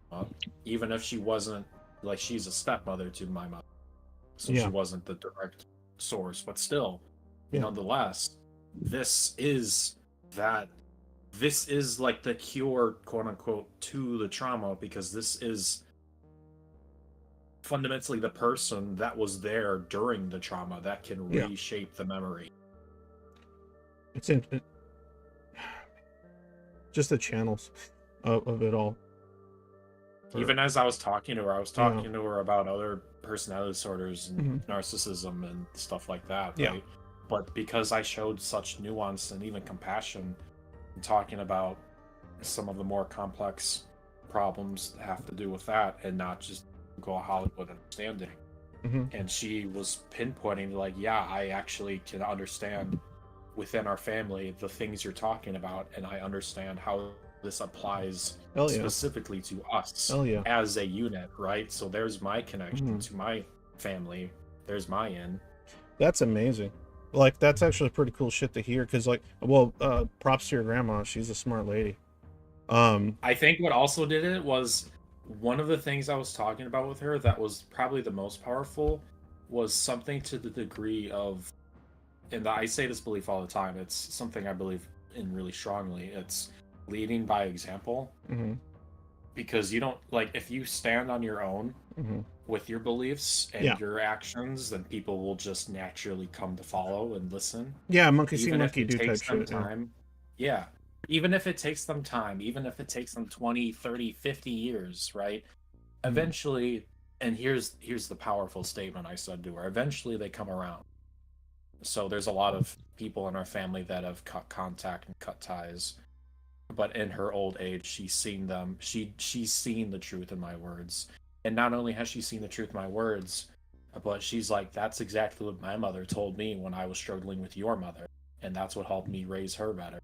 even if she wasn't, like, she's a stepmother to my mother, so she Yeah. wasn't the direct source, but still, Yeah. nonetheless, this is that this is like the cure, quote unquote, to the trauma, because this is fundamentally the person that was there during the trauma that can Yeah. reshape the memory. It's just the channels of it all. Or Even as I was talking to her, I was yeah. talking to her about other personality disorders and Hmm. narcissism and stuff like that, Yeah. right? But because I showed such nuance and even compassion in talking about some of the more complex problems that have to do with that and not just go Hollywood understanding. Hmm. And she was pinpointing, like, yeah, I actually can understand within our family the things you're talking about, and I understand how this applies Hell yeah. specifically to us Hell yeah. as a unit, right? So there's my connection Hmm. to my family, there's my in. That's amazing. Like, that's actually pretty cool shit to hear. Cause like, well, props to your grandma. She's a smart lady. I think what also did it was one of the things I was talking about with her that was probably the most powerful was something to the degree of, and I say this belief all the time, it's something I believe in really strongly. It's leading by example, hmm. because you don't, like, if you stand on your own Hmm. with your beliefs Yeah. and your actions, then people will just naturally come to follow and listen, Yeah. Monkey see, even if monkey it do type takes them shit. Yeah. time. Yeah, even if it takes them time, even if it takes them 20, 30, 50 years, right? Hmm. Eventually, and here's the powerful statement I said to her, eventually they come around. So there's a lot of people in our family that have cut contact and cut ties, but in her old age she's seen them, she's seen the truth in my words. And not only has she seen the truth in my words, but she's like, that's exactly what my mother told me when I was struggling with your mother, and that's what helped me raise her better.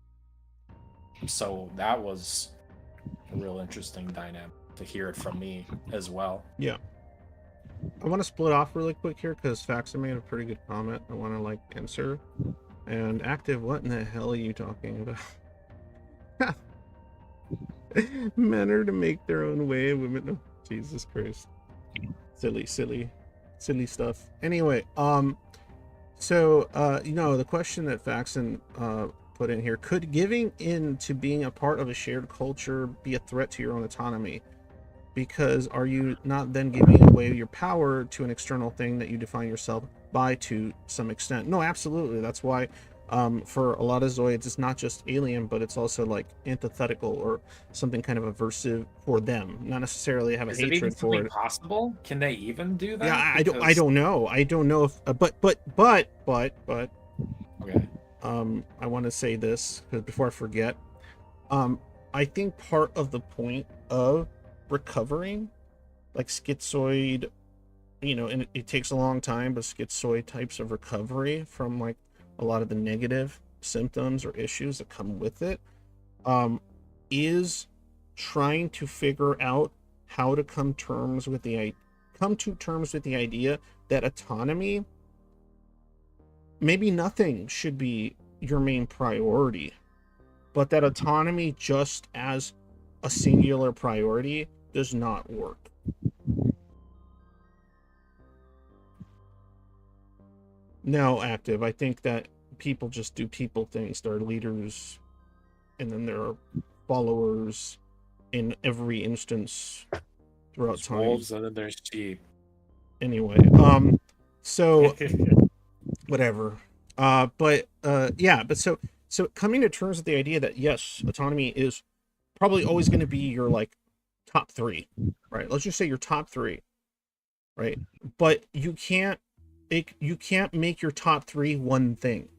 So that was a real interesting dynamic to hear it from me as well. Yeah. I want to split off really quick here because Faxa made a pretty good comment. I want to like answer. And Active, what in the hell are you talking about? Men are to make their own way. Women, oh, Jesus Christ, silly, silly, silly stuff. Anyway, so the question that Faxon put in here: could giving in to being a part of a shared culture be a threat to your own autonomy? Because are you not then giving away your power to an external thing that you define yourself by to some extent? No, absolutely. That's why for a lot of Zoids, it's not just alien, but it's also like antithetical or something kind of aversive for them. Not necessarily have a Is it even hatred for something it. possible? Can they even do Yeah, that? I Because don't know. I don't know if, but okay, I want to say this because before I forget, um, I think part of the point of recovering, like schizoid, and it takes a long time, but schizoid types of recovery from like a lot of the negative symptoms or issues that come with it, is trying to figure out how to come to terms with the idea that autonomy, maybe nothing should be your main priority, but that autonomy just as a singular priority does not work. Now, Active, I think that people just do people things. There are leaders, and then there are followers in every instance throughout there's time. wolves and then there's sheep. Anyway, so whatever. But coming to terms with the idea that yes, autonomy is probably always going to be your like top three, right? Let's just say your top three, right? But you can't make your top three one thing.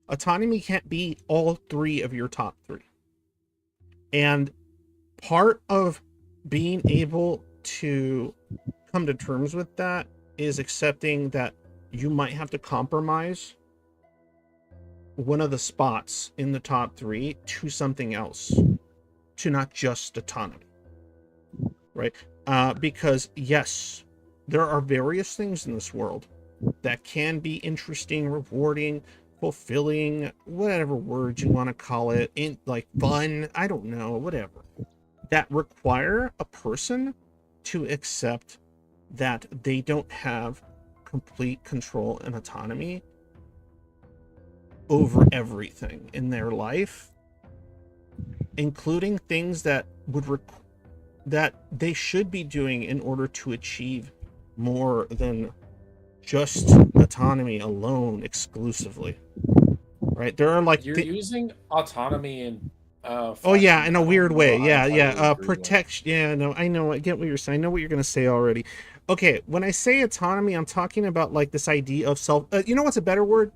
Autonomy can't be all three of your top three. And part of being able to come to terms with that is accepting that you might have to compromise one of the spots in the top 3 to something else, to not just autonomy, right? Because yes, there are various things in this world that can be interesting, rewarding, fulfilling, whatever word you want to call it, in like fun, I don't know, whatever, that require a person to accept that they don't have complete control and autonomy over everything in their life, including things that that they should be doing in order to achieve more than just autonomy alone exclusively, right? There are like You're using autonomy in oh yeah, fucking, in a I don't weird know, way. I Yeah, yeah. entirely agree with. Protection. Yeah, no, I know. I get what you're saying. I know what you're gonna say already. Okay, when I say autonomy, I'm talking about like this idea of self. You know what's a better word?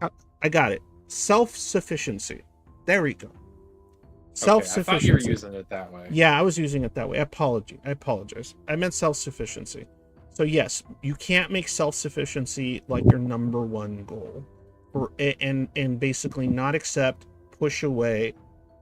Uh, I got it. Self-sufficiency. There we go. Okay, I thought you were Self-sufficiency. using it that way. Yeah, I was using it that way. I apologize. I meant self-sufficiency. So yes, you can't make self-sufficiency like your number one goal, and basically not accept, push away,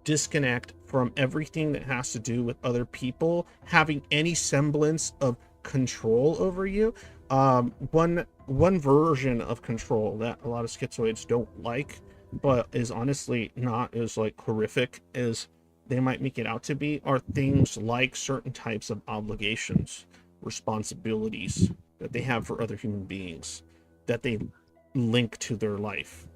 disconnect from everything that has to do with other people having any semblance of control over you. One version of control that a lot of schizoids don't like, but is honestly not as like horrific as they might make it out to be, are things like certain types of obligations, responsibilities that they have for other human beings that they link to their life,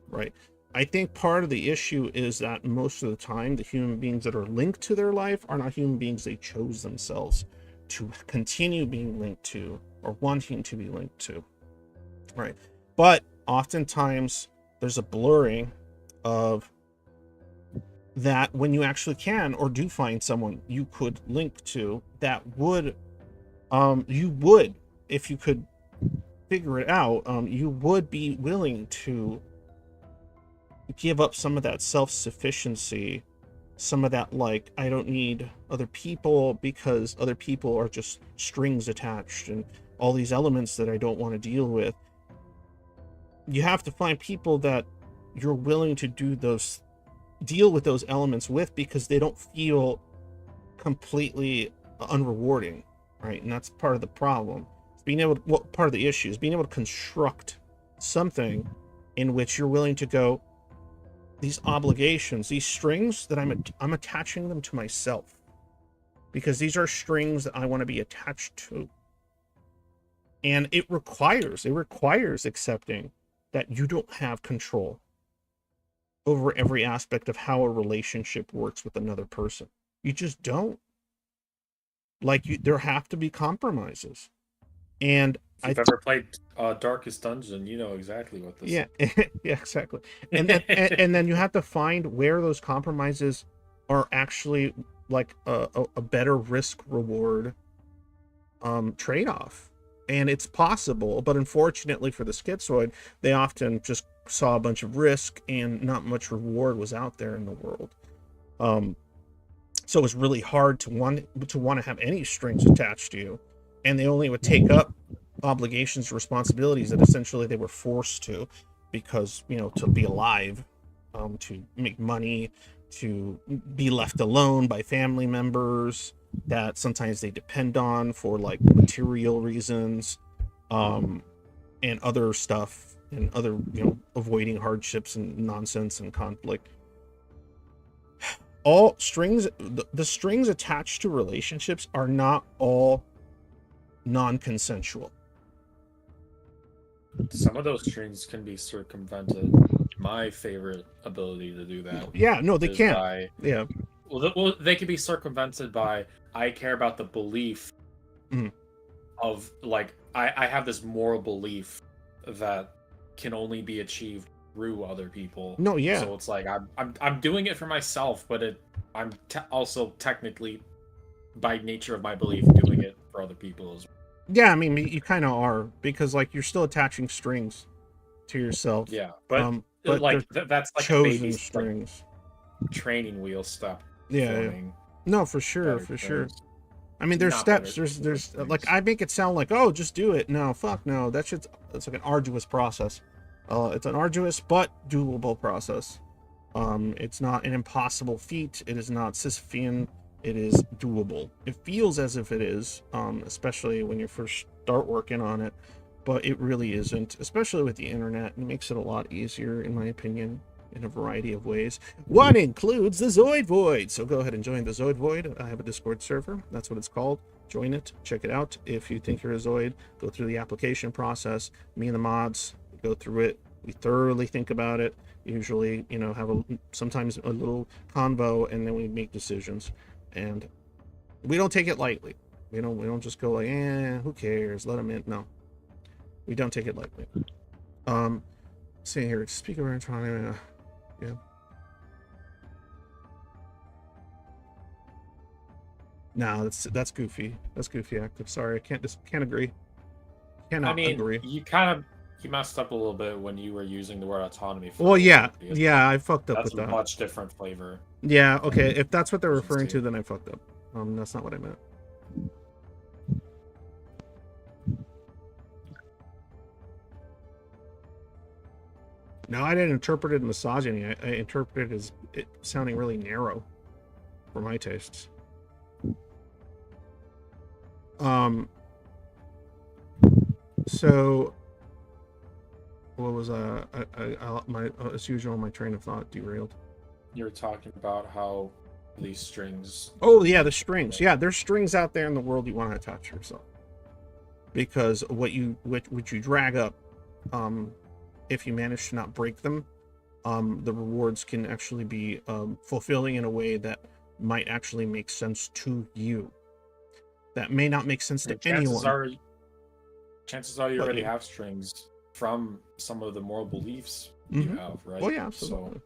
right? I think part of the issue is that most of the time, the human beings that are linked to their life are not human beings they chose themselves to continue being linked to or wanting to be linked to, right? But oftentimes, there's a blurring of that when you actually can or do find someone you could link to that would, you would, if you could figure it out, you would be willing to give up some of that self-sufficiency, some of that like I don't need other people because other people are just strings attached and all these elements that I don't want to deal with. You have to find people that you're willing to deal with those elements with, because they don't feel completely unrewarding, right? And that's part of the problem. It's being able to, well, part of the issue is being able to construct something in which you're willing to go, these obligations, these strings that I'm attaching them to myself because these are strings that I want to be attached to. And it requires accepting that you don't have control over every aspect of how a relationship works with another person. You just don't. Like, there have to be compromises. And If you've ever played Darkest Dungeon, you know exactly what this yeah, is. yeah, exactly. And then you have to find where those compromises are actually like a better risk reward trade-off. And it's possible, but unfortunately for the schizoid, they often just saw a bunch of risk and not much reward was out there in the world. So it was really hard to want to have any strings attached to you, and they only would take up obligations, responsibilities that essentially they were forced to, because to be alive, to make money, to be left alone by family members that sometimes they depend on for like material reasons, and other stuff, and other avoiding hardships and nonsense and conflict. All strings, the strings attached to relationships are not all non-consensual. Some of those strings can be circumvented. My favorite ability to do that Yeah, no, they is can't. by Yeah. well, they can be circumvented by I care about the belief Mhm. of like I have this moral belief that can only be achieved through other people. No, yeah. So it's like I'm doing it for myself, but I'm also technically by nature of my belief doing it for other people as well. Yeah, I mean, you kind of are, because like you're still attaching strings to yourself. Yeah, but But they're like that's like a chosen baby's like strings. training wheel step. Yeah, yeah. forming No, for sure, better for sure. strings. I mean, there's Not better steps. strings, but There's like strings. I make it sound like, oh, just do it. No, fuck no. That shit's it's like an arduous process. It's an arduous but doable process. It's not an impossible feat. It is not Sisyphean. It is doable. It feels as if it is, especially when you first start working on it, but it really isn't, especially with the internet. It makes it a lot easier, in my opinion, in a variety of ways. One includes the Zoid Void. So go ahead and join the Zoid Void. I have a Discord server. That's what it's called. Join it. Check it out. If you think you're a Zoid, go through the application process. Me and the mods go through it. We thoroughly think about it. Usually, you know, have sometimes a little convo, and then we make decisions. And we don't take it lightly. We don't just go like, who cares? Let them in. No, we don't take it lightly. See here, speak of trying. Yeah. No, that's goofy. That's goofy active. Sorry, I can't agree. Cannot I mean, agree. you messed up a little bit when you were using the word autonomy. Well, yeah, I fucked up that's with a that. much different flavor. Yeah, okay. If that's what they're referring to, then I fucked up. That's not what I meant. No, I didn't interpret it as misogyny. I interpreted it as it sounding really narrow for my tastes. So what was as usual, my train of thought derailed. You're talking about how these strings. Oh yeah, the strings. Yeah, there's strings out there in the world you want to attach yourself, because what you drag up, if you manage to not break them, the rewards can actually be fulfilling in a way that might actually make sense to you. That may not make sense to anyone. Chances are you already have strings from some of the moral beliefs Mm-hmm. you have, right? Oh yeah, absolutely. So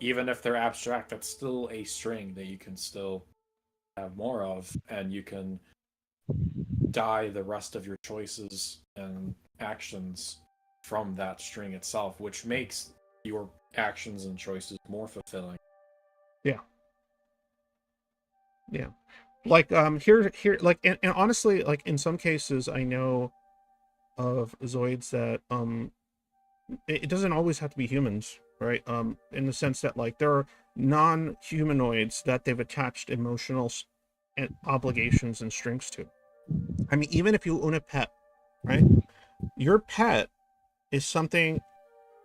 even if they're abstract, that's still a string that you can still have more of, and you can dye the rest of your choices and actions from that string itself, which makes your actions and choices more fulfilling. Yeah. Like here like and honestly, like in some cases I know of Zoids that it doesn't always have to be humans, right? In the sense that like there are non-humanoids that they've attached emotional obligations and strings to. I mean, even if you own a pet, right? Your pet is something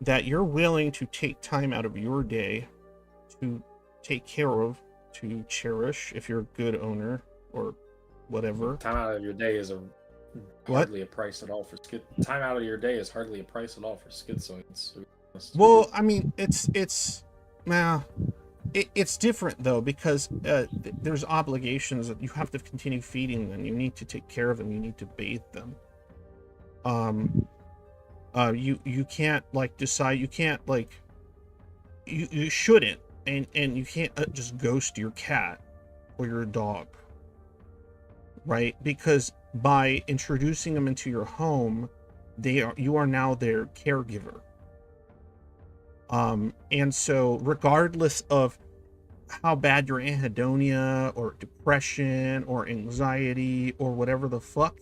that you're willing to take time out of your day to take care of, to cherish, if you're a good owner or whatever. Time out of your day is hardly a price at all for time out of your day is hardly a price at all for schizoids. Well, I mean, it's different though, because there's obligations that you have to continue feeding them. You need to take care of them. You need to bathe them. You can't like decide. You can't like you shouldn't, and you can't just ghost your cat or your dog, right? Because by introducing them into your home, you are now their caregiver. And so regardless of how bad your anhedonia or depression or anxiety or whatever the fuck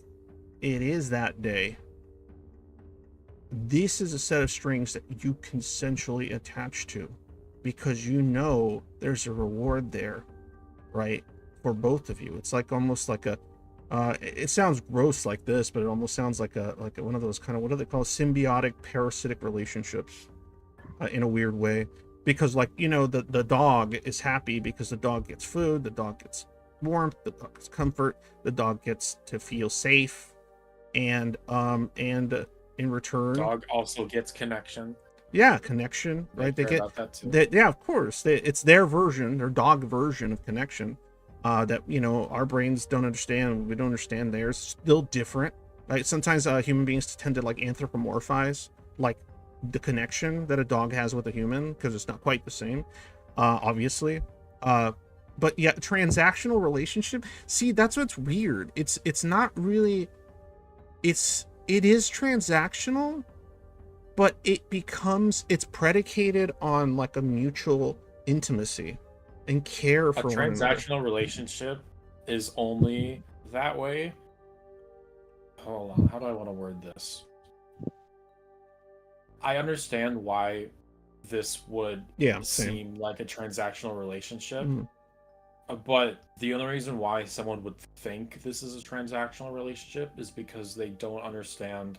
it is that day, this is a set of strings that you consensually attach to, because you know there's a reward there, right, for both of you. It's like almost like a it sounds gross like this, but it almost sounds like one of those kind of, what do they call, symbiotic parasitic relationships, in a weird way. Because like, you know, the dog is happy because the dog gets food, the dog gets warmth, the dog gets comfort, the dog gets to feel safe, and in return, dog also gets connection. Yeah, connection, right? They get yeah, of course. It's their version, their dog version of connection, that, you know, our brains don't understand. We don't understand theirs. Still different, right? Sometimes human beings tend to like anthropomorphize like the connection that a dog has with a human, because it's not quite the same, obviously. But yeah, transactional relationship. See, that's what's weird. It's not really. It is transactional, but it's predicated on like a mutual intimacy, and care A for one another. transactional relationship is only that way. Hold on, how do I want to word this? I understand why this would Yeah, same. seem like a transactional relationship, Mhm. but the only reason why someone would think this is a transactional relationship is because they don't understand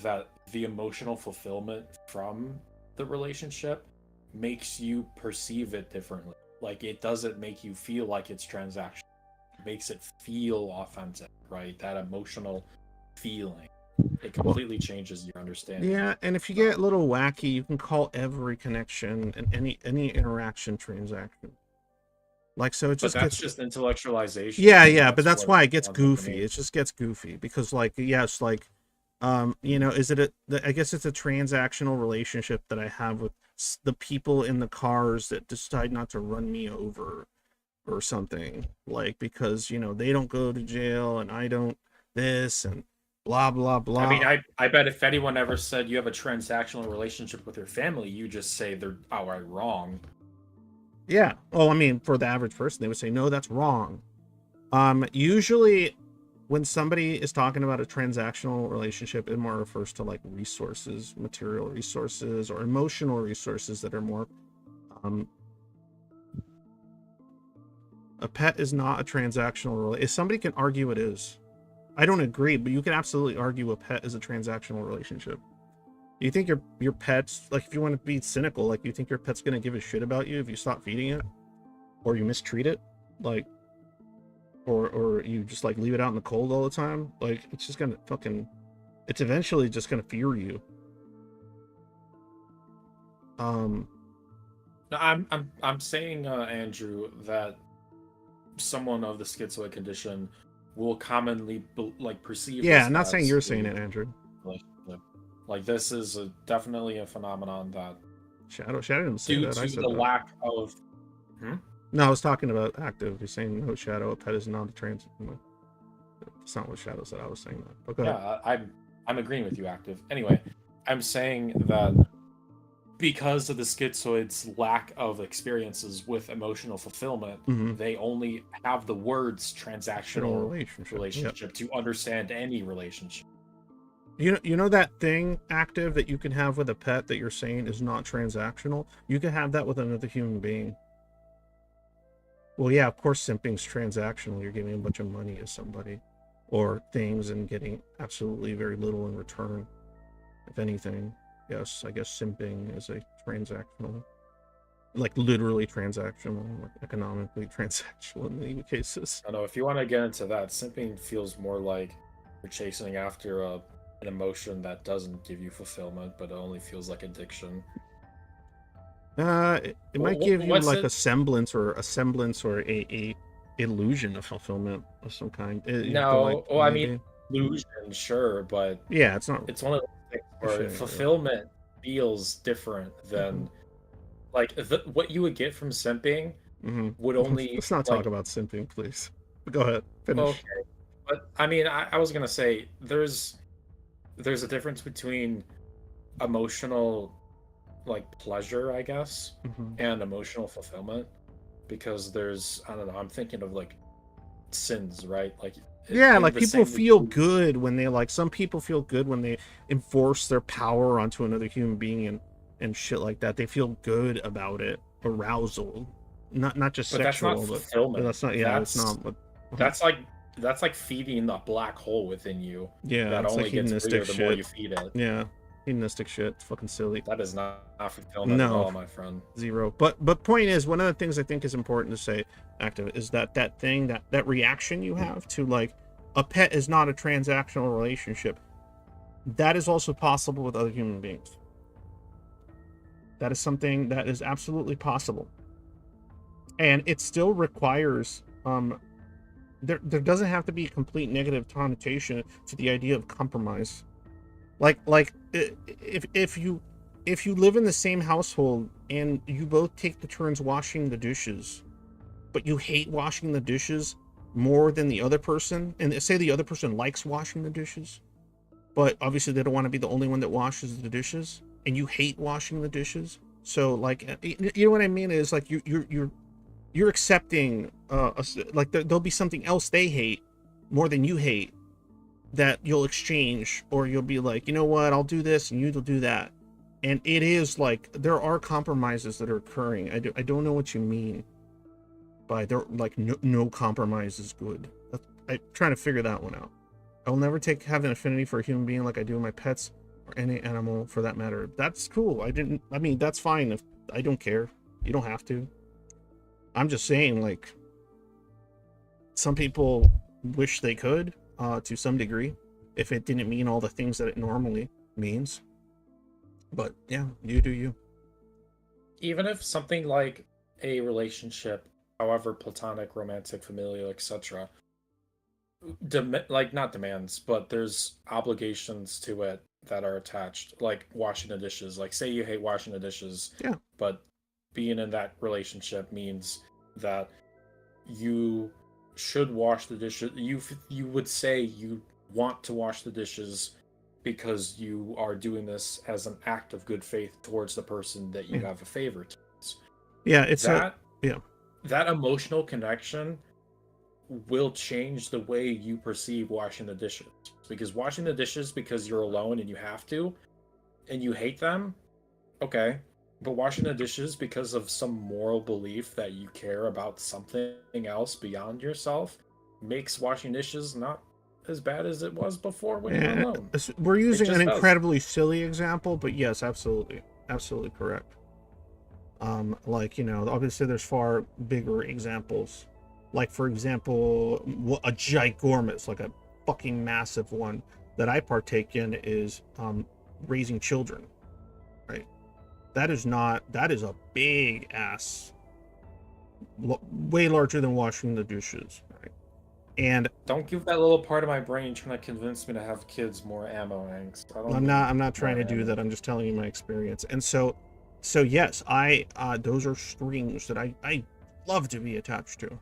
that the emotional fulfillment from the relationship makes you perceive it differently. Like, it doesn't make you feel like it's transactional. It makes it feel authentic, right? That emotional feeling. It Well, completely changes your understanding. yeah, and if you get a little wacky, you can call every connection and any interaction transaction. Like, so it But just that's gets, just intellectualization, yeah, and yeah, but that's that's what why it gets ends up goofy. being. It just gets goofy because, like, yes, like, is it I guess it's a transactional relationship that I have with the people in the cars that decide not to run me over or something, like, because, they don't go to jail and I don't this and blah, blah, I mean, blah. I bet if anyone ever said you have a transactional relationship with your family, you just say they're outright wrong. Yeah. Well, I mean, for the average person, they would say, no, that's wrong. Usually when somebody is talking about a transactional relationship, it more refers to like resources, material resources, or emotional resources that are more, um, a pet is not a transactional if somebody can argue it is. I don't agree, but you can absolutely argue a pet is a transactional relationship. Do you think your pet's, like, if you want to be cynical, like, you think your pet's gonna give a shit about you if you stop feeding it or you mistreat it, like, or you just like leave it out in the cold all the time? Like, it's just gonna fucking, it's eventually just gonna fear you. Um, No, I'm saying, Andrew, that someone of the schizoid condition will commonly like perceive yeah, this I'm not saying as you're saying a it, Andrew. relationship. Like, this is definitely a phenomenon that, Shadow didn't say due that. I to said the that. lack of. Hmm? No, I was talking about active. You're saying no, Shadow, a pet is not a trans. No, that's not what Shadow said. I was saying that. But go ahead. Yeah, I'm agreeing with you, active. Anyway, I'm saying that because of the schizoids' lack of experiences with emotional fulfillment, Mm-hmm. they only have the words transactional Relationship. Yep. relationship to understand any relationship. You know that thing, active, that you can have with a pet that you're saying is not transactional? You can have that with another human being. Well, yeah, of course simping's transactional. You're giving a bunch of money to somebody or things and getting absolutely very little in return. If anything, yes, I guess simping is a transactional, like literally transactional, like economically transactional in many cases. I don't know, if you want to get into that, simping feels more like you're chasing after an emotion that doesn't give you fulfillment, but it only feels like addiction. It might give you What's like it? a semblance or a illusion of fulfillment of some kind. You feel like No, well, I mean, maybe, illusion, sure, but yeah, it's not it's one of those things for where shitting real. fulfillment feels different Mm-hmm. than, like, what you would get from simping Mm-hmm. would only, Let's not talk like, about simping, please. But go ahead, finish. okay, but I mean, I was gonna say there's a difference between emotional, like, pleasure, I guess, Mm-hmm. and emotional fulfillment, because there's, I don't know, I'm thinking of like sins, right? Like, Yeah, in like the people same feel way. good when they like. Some people feel good when they enforce their power onto another human being and shit like that. They feel good about it, arousal, not just But that's not sexual, but fulfillment. that's not. Yeah, that's not. But That's like that's like feeding a black hole within you yeah, that it's like only gets hedonistic bigger the more shit. you feed it. Yeah, hedonistic shit. It's fucking silly. That is not fulfillment at No, all, my friend. zero. But point is, one of the things I think is important to say, active, is that thing, that reaction you have to like a pet is not a transactional relationship. That is also possible with other human beings. That is something that is absolutely possible, and it still requires there doesn't have to be a complete negative connotation to the idea of compromise. Like if you live in the same household and you both take the turns washing the dishes, but you hate washing the dishes more than the other person, and say the other person likes washing the dishes, but obviously they don't want to be the only one that washes the dishes, and you hate washing the dishes. So like, you know what I mean, is like you're you're accepting like there'll be something else they hate more than you hate that you'll exchange, or you'll be like, you know what, I'll do this and you'll do that. And it is like there are compromises that are occurring. I don't know what you mean by there, like no compromise is good. I'm trying to figure that one out. I will never have an affinity for a human being like I do my pets or any animal for that matter. That's cool. I mean, that's fine. If I don't care, you don't have to. I'm just saying, like, some people wish they could, to some degree, if it didn't mean all the things that it normally means. But yeah, you do you. Even if something like a relationship, however platonic, romantic, familial, etc., like not demands, but there's obligations to it that are attached, like washing the dishes. Like, say you hate washing the dishes, yeah, but being in that relationship means that you should wash the dishes. You would say you want to wash the dishes because you are doing this as an act of good faith towards the person that you have a favor towards. Yeah, it's that emotional connection will change the way you perceive washing the dishes. Because washing the dishes because you're alone and you have to, and you hate them, okay. But washing the dishes because of some moral belief that you care about something else beyond yourself makes washing dishes not as bad as it was before when you're alone. We're using an incredibly silly example, but yes, absolutely correct. Like, you know, obviously there's far bigger examples. Like, for example, a ginormous, like a fucking massive one that I partake in is raising children, right? That is a big ass, way larger than washing the dishes, right? And don't give that little part of my brain trying to convince me to have kids more ammo, Hanks. I'm not trying to do that. I'm just telling you my experience. And so yes, those are strings that I love to be attached to.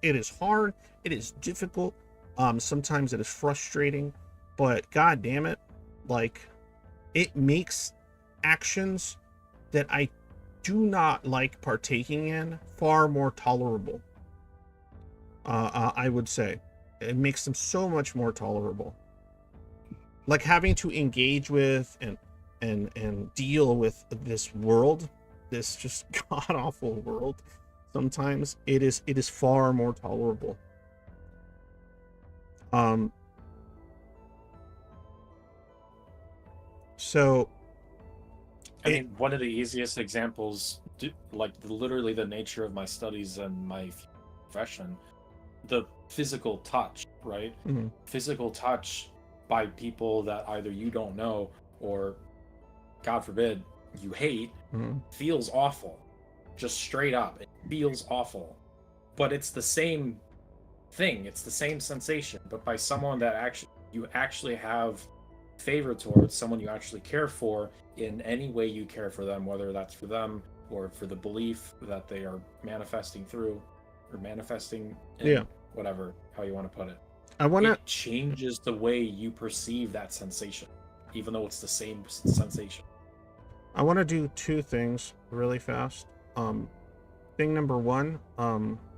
It is hard, it is difficult, sometimes it is frustrating, but god damn it, like, it makes actions that I do not like partaking in far more tolerable. I would say it makes them so much more tolerable. Like, having to engage with and deal with this world, this just god awful world, sometimes it is far more tolerable. So I mean, one of the easiest examples, like literally the nature of my studies and my profession, the physical touch, right? Mm-hmm. Physical touch by people that either you don't know or, God forbid, you hate, mm-hmm. feels awful. Just straight up, it feels awful. But it's the same thing. It's the same sensation, but by someone that you actually have favor towards, someone you actually care for in any way you care for them, whether that's for them or for the belief that they are manifesting through or manifesting in, whatever, how you want to put it. It changes the way you perceive that sensation, even though it's the same sensation. I want to do two things really fast. Thing number one,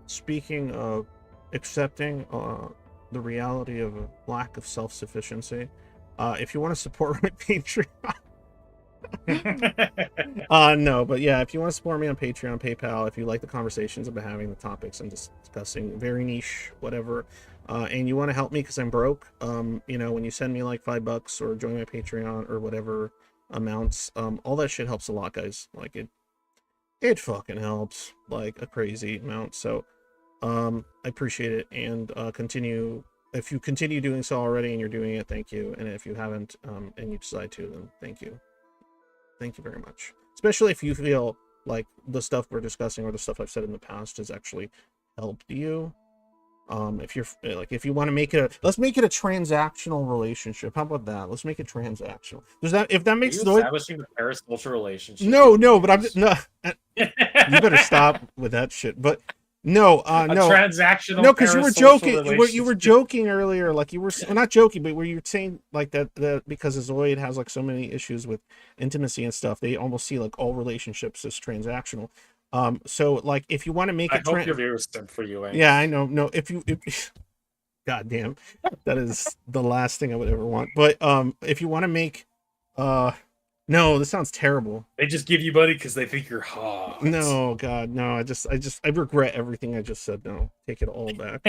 speaking of accepting the reality of a lack of self-sufficiency, if you want to support my Patreon, no, but yeah, if you want to support me on Patreon, PayPal, if you like the conversations I've been having, the topics I'm discussing, very niche, whatever, and you want to help me because I'm broke, you know, when you send me like $5 or join my Patreon or whatever amounts, all that shit helps a lot, guys. Like, it fucking helps like a crazy amount. So I appreciate it, and continue. If you continue doing so already and you're doing it, thank you. And if you haven't, and you decide to, then thank you very much. Especially if you feel like the stuff we're discussing or the stuff I've said in the past has actually helped you. If you're like, if you want to make it let's make it a transactional relationship. How about that? Let's make it transactional. If that makes noise, establishing a parasocial relationship. No, but you better stop with that shit. But no, no transactional. No, because you were joking. You were joking earlier, like you were not joking, but where you were saying like that because Schizoid has like so many issues with intimacy and stuff, they almost see like all relationships as transactional. So like if you want to make I it hope your viewers sent for you, Link. yeah, I know. No, if God damn, that is the last thing I would ever want. But if you want to make, uh, no, this sounds terrible. They just give you money because they think you're hot. No, God, no. I regret everything I just said. No, take it all back.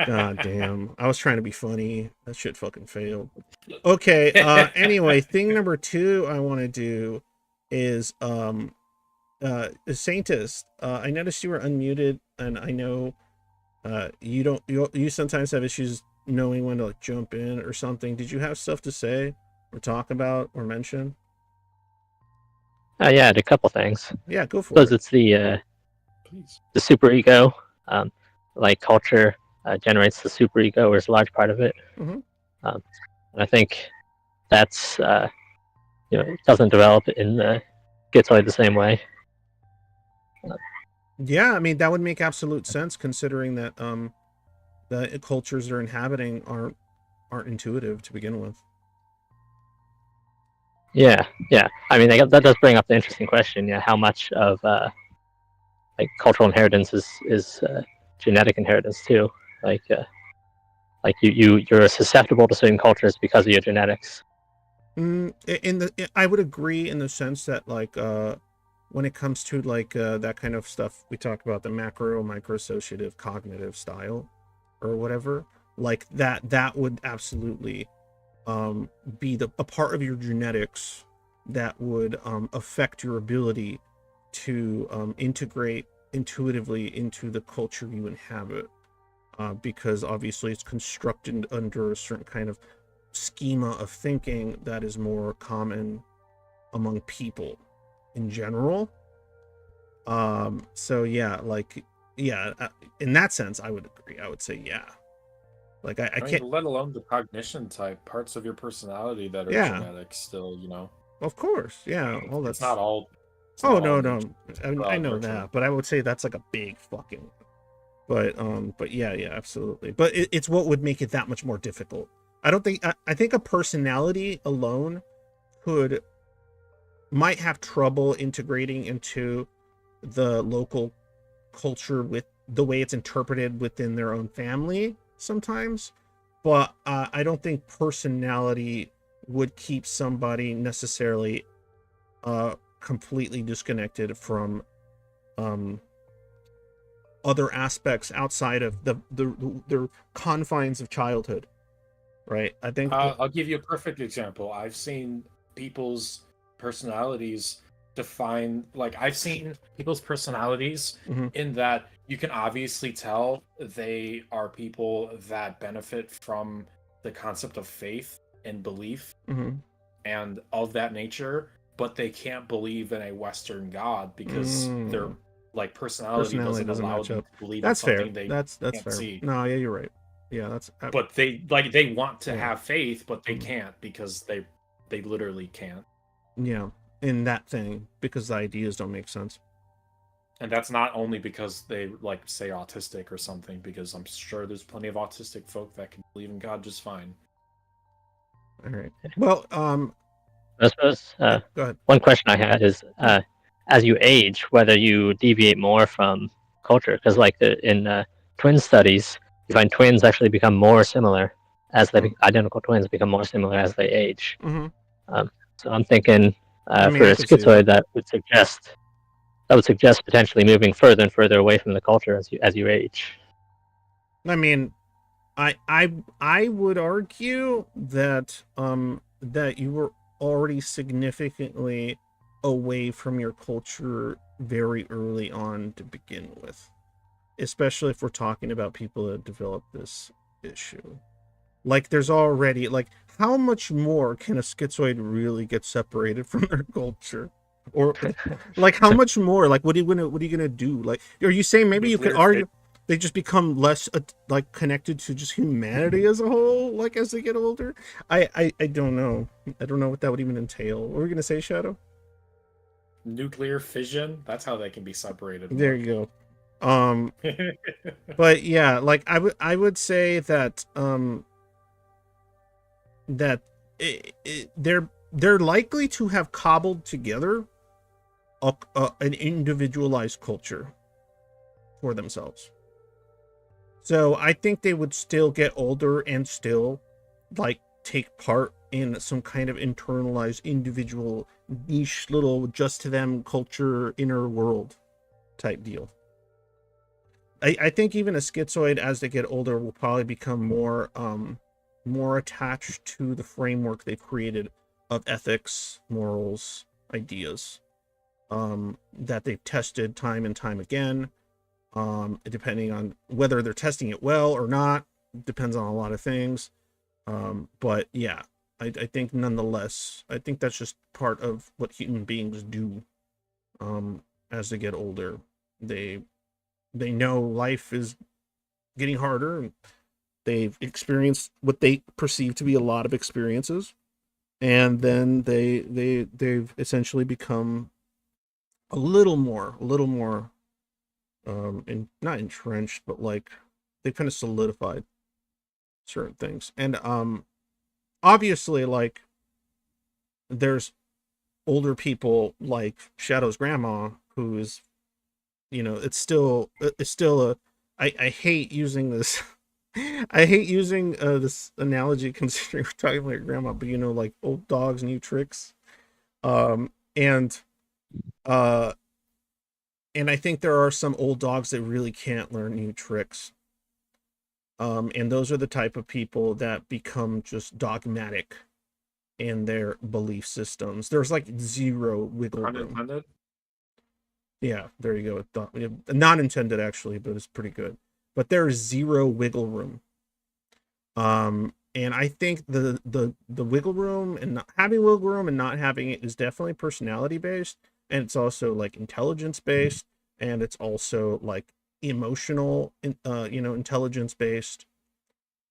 God damn, I was trying to be funny. That shit fucking failed. Okay. Anyway, thing number 2 I want to do is Saintist. I noticed you were unmuted, and I know you don't you sometimes have issues knowing when to like jump in or something. Did you have stuff to say or talk about or mention? Yeah, I had a couple things. Yeah, go for Because it. it's the Please. superego, like culture generates the superego, or is a large part of it. Mhm. And I think that's it doesn't develop in the schizoid the same way. Yeah, I mean that would make absolute sense considering that the cultures they're inhabiting aren't intuitive to begin with. Yeah. I mean, that does bring up the interesting question. Yeah, how much of like cultural inheritance is genetic inheritance too? Like you're susceptible to certain cultures because of your genetics. I would agree in the sense that like when it comes to like that kind of stuff we talk about, the macro micro-associative cognitive style or whatever, like that would absolutely be a part of your genetics that would affect your ability to integrate intuitively into the culture you inhabit, because obviously it's constructed under a certain kind of schema of thinking that is more common among people in general. So yeah, like yeah, in that sense I would agree. I would say yeah. Like I mean, can't, let alone the cognition type parts of your personality that are yeah, genetic still, of course, yeah. Well, It's that's not all oh no nature. no, I know Nurture. that, but I would say that's like a big fucking. But yeah, absolutely. But it's what would make it that much more difficult. I don't think I think a personality alone might have trouble integrating into the local culture with the way it's interpreted within their own family sometimes, but I don't think personality would keep somebody necessarily completely disconnected from other aspects outside of the confines of childhood, right? I think I'll give you a perfect example. I've seen people's personalities I've seen people's personalities Mhm. in that you can obviously tell they are people that benefit from the concept of faith and belief Mhm. and of that nature, but they can't believe in a Western God because their personality Personality doesn't doesn't allow match them up. to believe in That's fair. something they That's can't fair. see. No, yeah, you're right. Yeah, that's But they want to yeah. have faith, but they Mhm. can't because they literally can't. Yeah, in that thing because the ideas don't make sense. And that's not only because they say autistic or something, because I'm sure there's plenty of autistic folk that can believe in God just fine. All right. Well, I suppose yeah, go ahead. one question I had is, as you age, whether you deviate more from culture, because like in twin studies, you find twins actually become more similar as identical twins become more similar as they age. Mm-hmm. So I'm thinking I mean, for I a could see schizoid, that. that would suggest potentially moving further and further away from the culture as you age. I mean, I would argue that that you were already significantly away from your culture very early on to begin with, especially if we're talking about people that develop this issue. Like there's already like how much more can a schizoid really get separated from their culture? Or like how much more? Like what are you gonna do? Like are you saying maybe you could Nuclear argue they just become less like connected to just humanity as a whole, like as they get older? I don't know. I don't know what that would even entail. What were we gonna say, Shadow? Nuclear fission, that's how they can be separated more. There you go. But yeah, like I would say that they're likely to have cobbled together an individualized culture for themselves. So I think they would still get older and still like take part in some kind of internalized individual niche little just to them culture inner world type deal. I think even a schizoid as they get older will probably become more attached to the framework they've created of ethics, morals, ideas that they've tested time and time again. Depending on whether they're testing it well or not, depends on a lot of things. But yeah, I think nonetheless, I think that's just part of what human beings do. As they get older, they know life is getting harder, and they've experienced what they perceive to be a lot of experiences, and then they've essentially become a little more and not entrenched, but like they kind of solidified certain things. And obviously, like there's older people like Shadow's grandma who is, it's still a I hate using this I hate using this analogy considering we're talking about your grandma, but like old dogs, new tricks. And I think there are some old dogs that really can't learn new tricks. And those are the type of people that become just dogmatic in their belief systems. There's like zero wiggle room. Unintended? Yeah, there you go. Not intended actually, but it's pretty good. But there's zero wiggle room. And I think the wiggle room and not having wiggle room and not having it is definitely personality based, and it's also like intelligence based, and it's also like emotional intelligence based.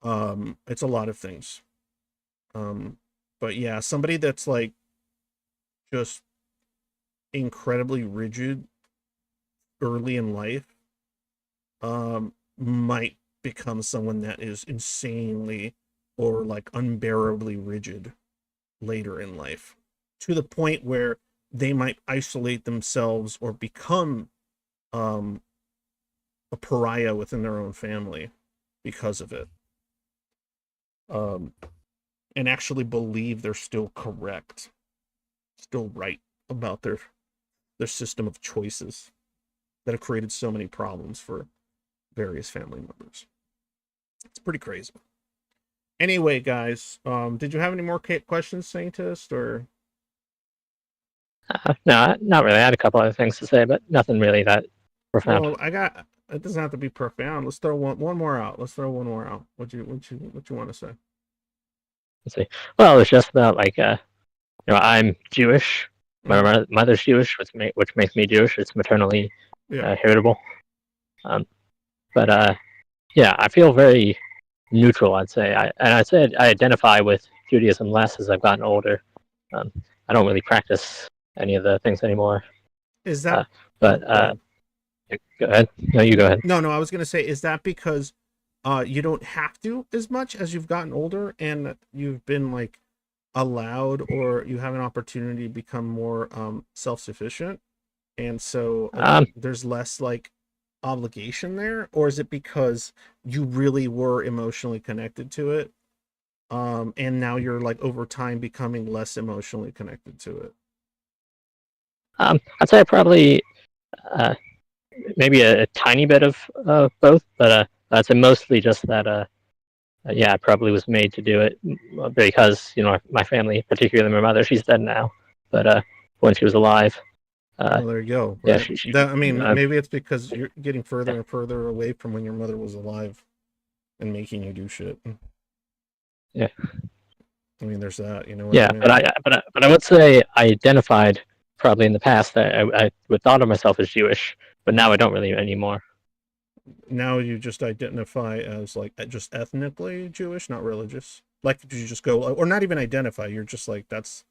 It's a lot of things. But yeah, somebody that's like just incredibly rigid early in life might become someone that is insanely or like unbearably rigid later in life, to the point where they might isolate themselves or become a pariah within their own family because of it, and actually believe they're still correct, still right about their system of choices that have created so many problems for various family members. It's pretty crazy. Anyway, guys, did you have any more questions, Scientist, or? No, not really. I had a couple other things to say, but nothing really that profound. Well, it doesn't have to be profound. Let's throw one more out. What you want to say? Let's see. Well, it's just about like I'm Jewish. My mother's Jewish, which makes me Jewish. It's maternally heritable. But yeah, I feel very neutral, I'd say. I said I identify with Judaism less as I've gotten older. I don't really practice any of the things anymore. Is that? Go ahead. No, you go ahead. No, I was gonna say, is that because you don't have to as much as you've gotten older and you've been like allowed, or you have an opportunity to become more self-sufficient, and so there's less like obligation there? Or is it because you really were emotionally connected to it, and now you're like over time becoming less emotionally connected to it? I'd say probably maybe a tiny bit of both, but I'd say mostly just that yeah, I probably was made to do it because my family, particularly my mother, she's dead now, but when she was alive. Well, there you go. Right? Yeah, maybe it's because you're getting further and further away from when your mother was alive and making you do shit. Yeah. I mean, there's that, Yeah, but I would say I identified probably in the past that I would thought of myself as Jewish, but now I don't really anymore. Now you just identify as like just ethnically Jewish, not religious. Like, did you just go, or not even identify? You're just like, that's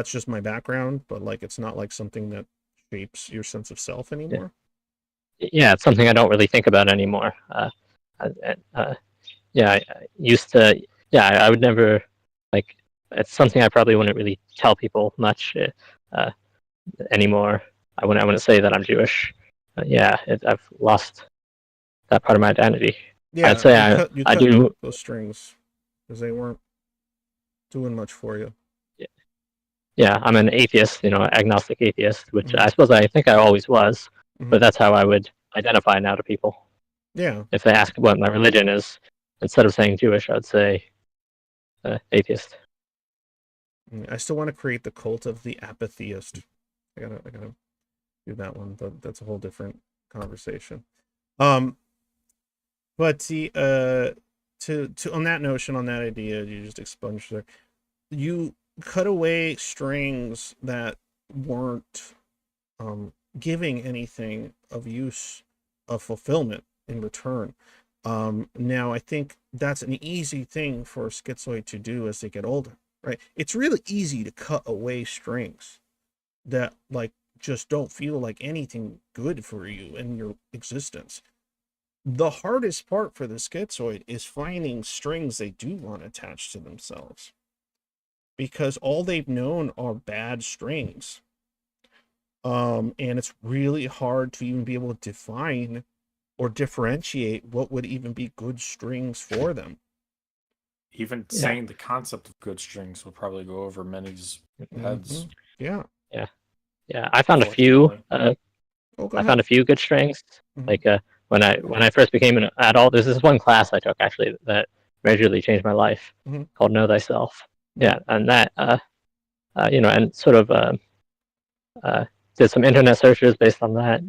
just my background, but like it's not like something that shapes your sense of self anymore. Yeah, it's something I don't really think about anymore. Yeah, I used to. Yeah, I would never like. It's something I probably wouldn't really tell people much. anymore. I wouldn't say that I'm Jewish. Yeah, I've lost that part of my identity. I'd Yeah, say you I cut do. those strings because they weren't doing much for you. Yeah, I'm an atheist, agnostic atheist, which Mm-hmm. I suppose I think I always was, Mm-hmm. but that's how I would identify now to people. Yeah. If they ask what my religion is, instead of saying Jewish, I'd say atheist. I still want to create the cult of the apatheist. I gotta do that one, but that's a whole different conversation. But the to on that notion, on that idea, you just expunged there. You cut away strings that weren't giving anything of use of fulfillment in return. Now I think that's an easy thing for a schizoid to do as they get older, right? It's really easy to cut away strings that like just don't feel like anything good for you in your existence. The hardest part for the schizoid is finding strings they do want to attach to themselves, because all they've known are bad strings. And it's really hard to even be able to define or differentiate what would even be good strings for them. Even saying the concept of good strings will probably go over many's heads. Yeah. Yeah. I found a few. Go I ahead. found a few good strings. Like when I first became an adult, there's this one class I took actually that majorly changed my life, called Know Thyself. Yeah, and that and sort of did some internet searches based on that.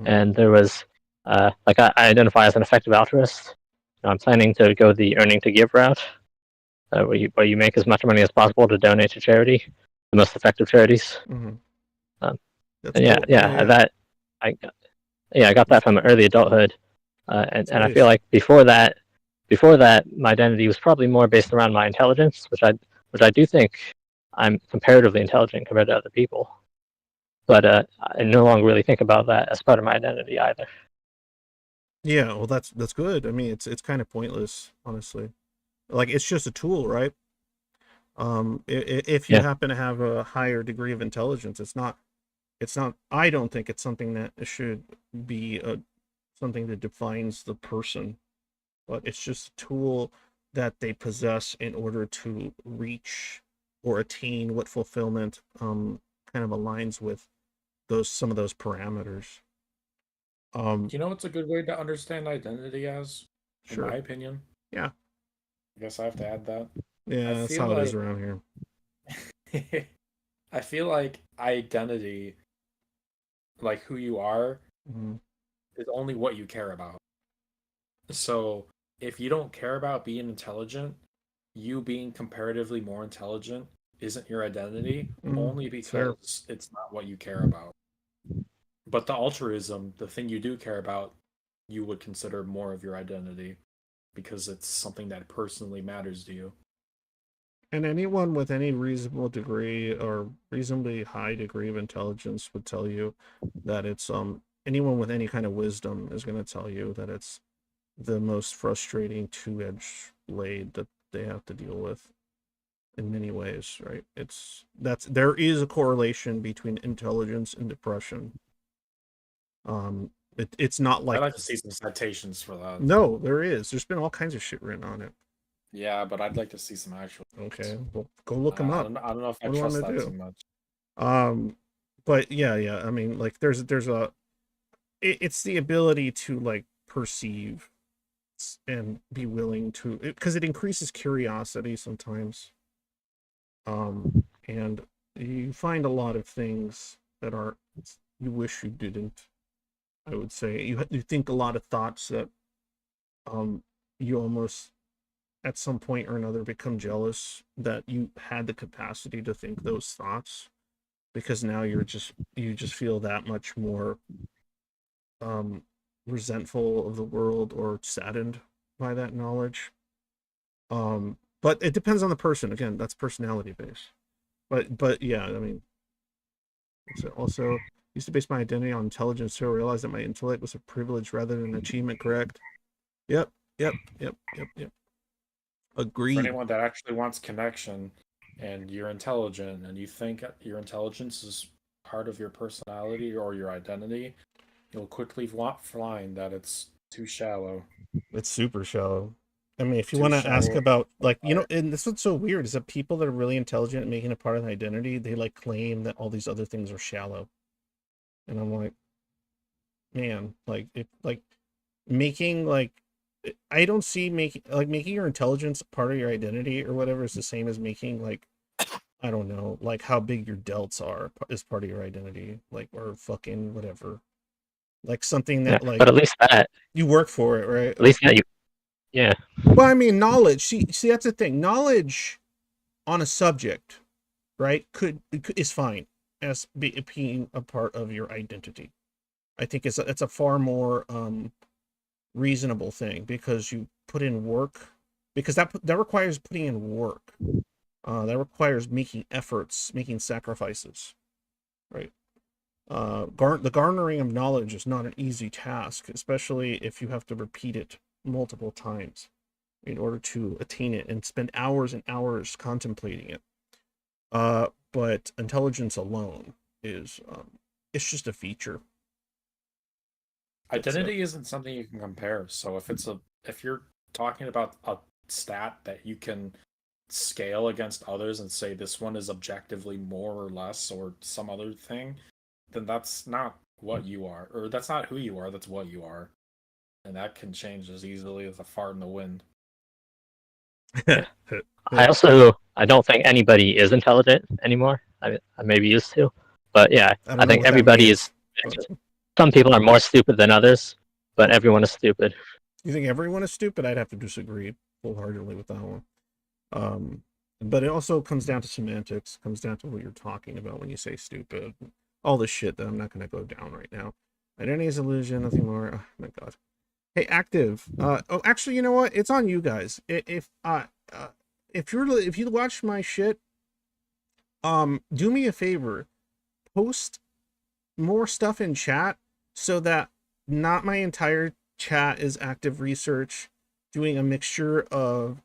And there was like I identify as an effective altruist. I'm planning to go the earning to give route, where you make as much money as possible to donate to charity, the most effective charities. That's yeah, cool. that I got that from early adulthood, and I feel like before that, my identity was probably more based around my intelligence, which I do think I'm comparatively intelligent compared to other people. But I no longer really think about that as part of my identity either. Yeah, well, that's good. I mean, it's kind of pointless, honestly. Like, it's just a tool, right? If you happen to have a higher degree of intelligence, it's not. I don't think it's something that should be something that defines the person, but it's just a tool that they possess in order to reach or attain what fulfillment kind of aligns with some of those parameters. You know what's a good way to understand identity as, in Sure. my opinion? Yeah. I guess I have to add that. Yeah, that's how it is around here. I feel like identity, like who you are, is only what you care about. So if you don't care about being intelligent, you being comparatively more intelligent isn't your identity, only because it's not what you care about. But the altruism, the thing you do care about, you would consider more of your identity because it's something that personally matters to you. And anyone with any reasonable degree or reasonably high degree of intelligence would tell you that it's anyone with any kind of wisdom is going to tell you that it's the most frustrating two-edged blade that they have to deal with in many ways, right? There is a correlation between intelligence and depression. It's not like, I'd like to see some citations for that. No, there is. There's been all kinds of shit written on it. Yeah, but I'd like to see some actual. Okay, well, go look them up. I don't know if I trust that too much. But yeah. I mean, like, it's the ability to like perceive and be willing to, because it increases curiosity sometimes. And you find a lot of things that you wish you didn't. I would say you think a lot of thoughts that you almost at some point or another become jealous that you had the capacity to think those thoughts, because now you just feel that much more resentful of the world or saddened by that knowledge. But it depends on the person. Again, that's personality based. But yeah, I mean, it's also used to base my identity on intelligence, so I realized that my intellect was a privilege rather than an achievement. Correct? Yep. Agreed. For anyone that actually wants connection, and you're intelligent, and you think your intelligence is part of your personality or your identity, you'll quickly find that it's too shallow. It's super shallow. I mean, if you Too want to ask shallow. about, like, and this is what's so weird is that people that are really intelligent and making it part of the identity, they like claim that all these other things are shallow. And I'm like, man, like, making, like, I don't see making your intelligence part of your identity or whatever is the same as making, like, I don't know, like how big your delts are is part of your identity, like, or fucking whatever. Like something Yeah, that, like, but at least that, you work for it, right? at least that you, yeah, Well, I mean, knowledge. See, that's the thing. Knowledge on a subject, right, is fine as being a part of your identity. I think it's a far more reasonable thing because you put in work, because that requires putting in work. That requires making efforts, making sacrifices, right? The garnering of knowledge is not an easy task, especially if you have to repeat it multiple times in order to attain it and spend hours and hours contemplating it. But intelligence alone is it's just a feature. Identity isn't something you can compare. So if you're talking about a stat that you can scale against others and say this one is objectively more or less or some other thing, then that's not what you are, or that's not who you are, that's what you are. And that can change as easily as a fart in the wind. yeah. I don't think anybody is intelligent anymore. I maybe used to, but yeah, I don't I know think what that everybody means. is. Some people are more stupid than others, but everyone is stupid. You think everyone is stupid? I'd have to disagree wholeheartedly with that one. But it also comes down to semantics, comes down to what you're talking about when you say stupid. All this shit that I'm not going to go down right now. Identity is illusion, nothing more. Oh my god. Hey, active. Actually, you know what? It's on you guys. If you watch my shit, do me a favor, post more stuff in chat so that not my entire chat is active research doing a mixture of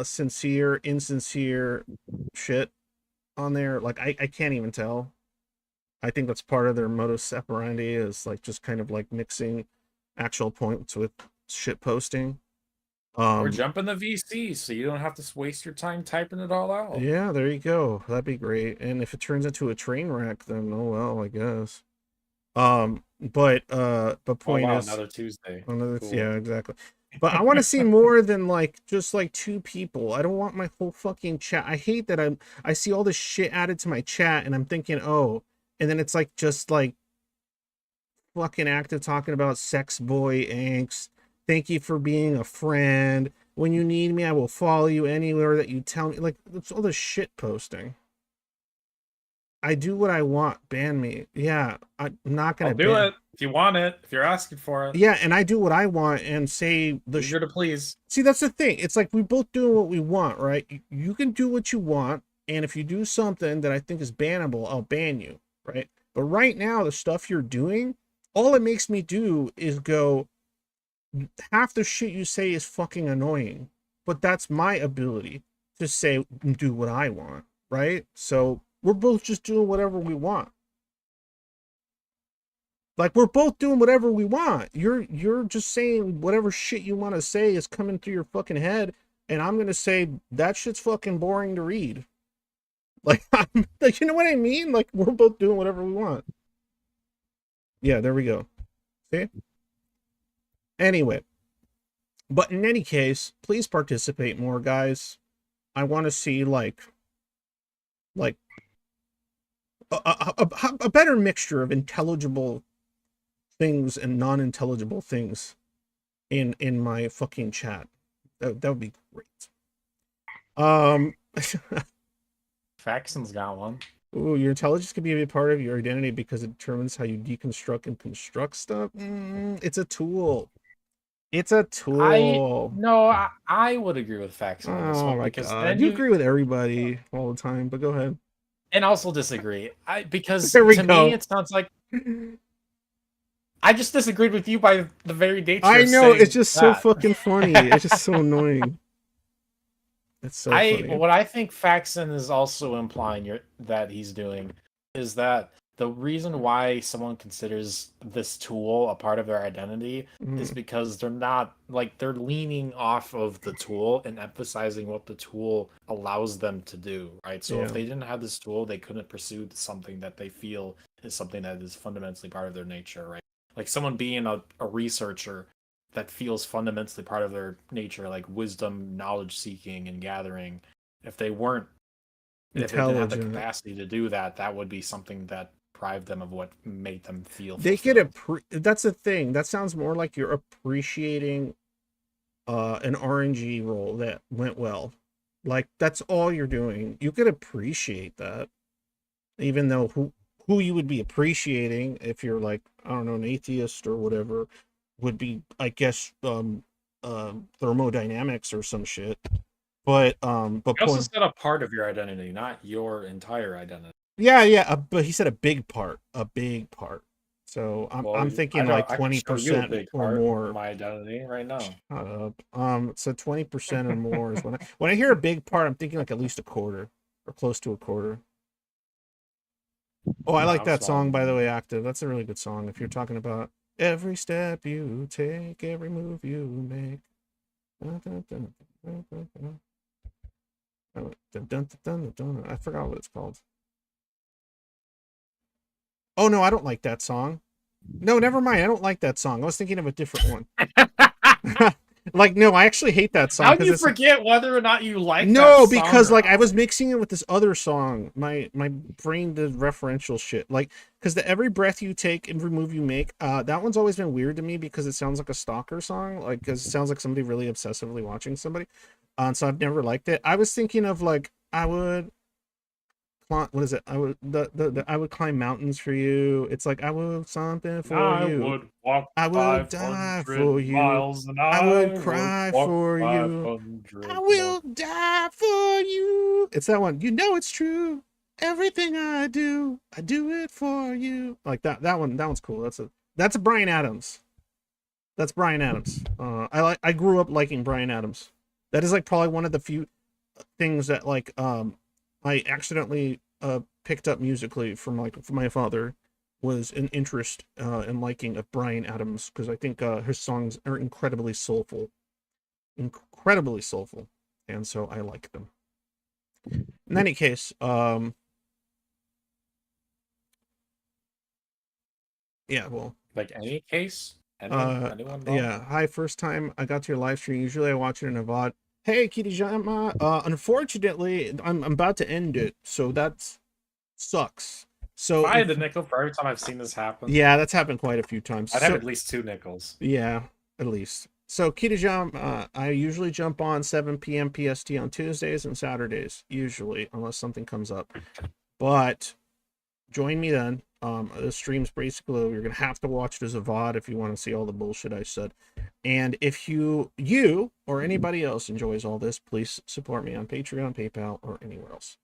sincere, insincere shit on there. Like I can't even tell. I think that's part of their modus operandi is like just kind of like mixing actual points with shit posting. Or jump in the VC so you don't have to waste your time typing it all out. Yeah, there you go. That'd be great. And if it turns into a train wreck, then oh well, I guess. But point is another Tuesday. Cool. Cool. Yeah, exactly. But I want to see more than like just like two people. I don't want my whole fucking chat. I hate that I see all this shit added to my chat and I'm thinking, oh, and then it's like just like fucking active talking about sex boy angst. Thank you for being a friend. When you need me, I will follow you anywhere that you tell me. Like, it's all this shit posting. I do what I want. Ban me. Yeah, I'm not gonna do it if you want it. If you're asking for it. Yeah, and I do what I want and say the eager to please. See, that's the thing. It's like we both doing what we want, right? You can do what you want, and if you do something that I think is bannable, I'll ban you, right? But right now, the stuff you're doing, all it makes me do is go, half the shit you say is fucking annoying, but that's my ability to say, do what I want, right? So we're both just doing whatever we want. Like, we're both doing whatever we want. You're just saying whatever shit you want to say is coming through your fucking head, and I'm gonna say that shit's fucking boring to read. Like, like, you know what I mean? Like, we're both doing whatever we want. Yeah, there we go. See? Anyway, but in any case, please participate more, guys. I want to see like a better mixture of intelligible things and non-intelligible things in my fucking chat. That would be great. Faxon's got one. Ooh, your intelligence can be a part of your identity because it determines how you deconstruct and construct stuff. It's a tool. It's a tool. I would agree with Faxon on this one because then you agree with everybody all the time, but go ahead. And also disagree. Because me, it sounds like I just disagreed with you by the very nature. I know, it's just so fucking funny. It's just so annoying. It's so funny. What I think Faxon is also implying that he's doing is that the reason why someone considers this tool a part of their identity is because they're not like they're leaning off of the tool and emphasizing what the tool allows them to do, right? So if Yeah. they didn't have this tool, they couldn't pursue something that they feel is something that is fundamentally part of their nature, right? Like someone being a researcher that feels fundamentally part of their nature, like wisdom, knowledge seeking, and gathering. If they weren't, if they didn't have the Intelligent. capacity to do that, that would be something that deprived them of what made them feel They fulfilled. get that's the thing. That sounds more like you're appreciating an RNG roll that went well. Like that's all you're doing. You could appreciate that, even though who you would be appreciating if you're like, I don't know, an atheist or whatever, would be, I guess, thermodynamics or some shit. But You also said a part of your identity, not your entire identity. yeah, but he said a big part. So Well, I'm thinking like I can show you a 20% big or part of more. my identity right now. Shut up. So 20% or more is when I hear a big part, I'm thinking like at least a quarter or close to a quarter. Oh, I No, like I'm that smaller song, by than the that. way, Active. That's a really good song. If you're talking about every step you take, every move you make. I forgot what it's called. Oh no, I don't like that song. No, never mind. I don't like that song. I was thinking of a different one. Like, no, I actually hate that song How do because you it's forget whether or not you like that no, song because or like I not? was mixing it with this other song. My brain did referential shit. Like, because the every breath you take, every move you make, that one's always been weird to me because it sounds like a stalker song. Like, because it sounds like somebody really obsessively watching somebody. So I've never liked it. I was thinking of like I would what is it? I would I would climb mountains for you. It's like I would something for I you. would walk I would die 500 for you. miles and I would I would cry walk for you. I 500 more. will die for you. It's that one. You know it's true. Everything I do it for you. Like that. That one. That one's cool. That's a Bryan Adams. That's Bryan Adams. I grew up liking Bryan Adams. That is like probably one of the few things that like I accidentally picked up musically from my father was an interest in liking of Bryan Adams because I think his songs are incredibly soulful, and so I like them. In any case, yeah, well, Like any case? Anyone though? yeah. Hi, first time I got to your live stream. Usually I watch it in a VOD. Hey, Kitty-jama. Unfortunately, I'm about to end it, so that sucks. If So I had a nickel for every time I've seen this happen, yeah, that's happened quite a few times. I'd have So at least 2 nickels. yeah, at least. So Kitty-jama, I usually jump on 7 p.m. PST on Tuesdays and Saturdays, usually, unless something comes up. But join me then. The stream's basically you're gonna have to watch it as a VOD if you want to see all the bullshit I said. And if you or anybody else enjoys all this, please support me on Patreon, PayPal, or anywhere else,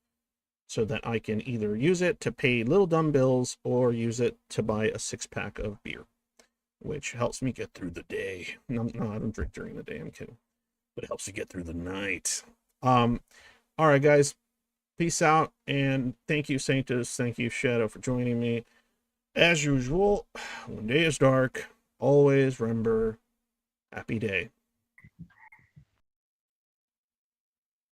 so that I can either use it to pay little dumb bills or use it to buy a 6-pack of beer, which helps me get through the day. No, I don't drink during the day. I'm kidding, but it helps you get through the night. All right, guys. Peace out, and thank you, Sanctus. Thank you, Shadow, for joining me. As usual, when day is dark, always remember, happy day.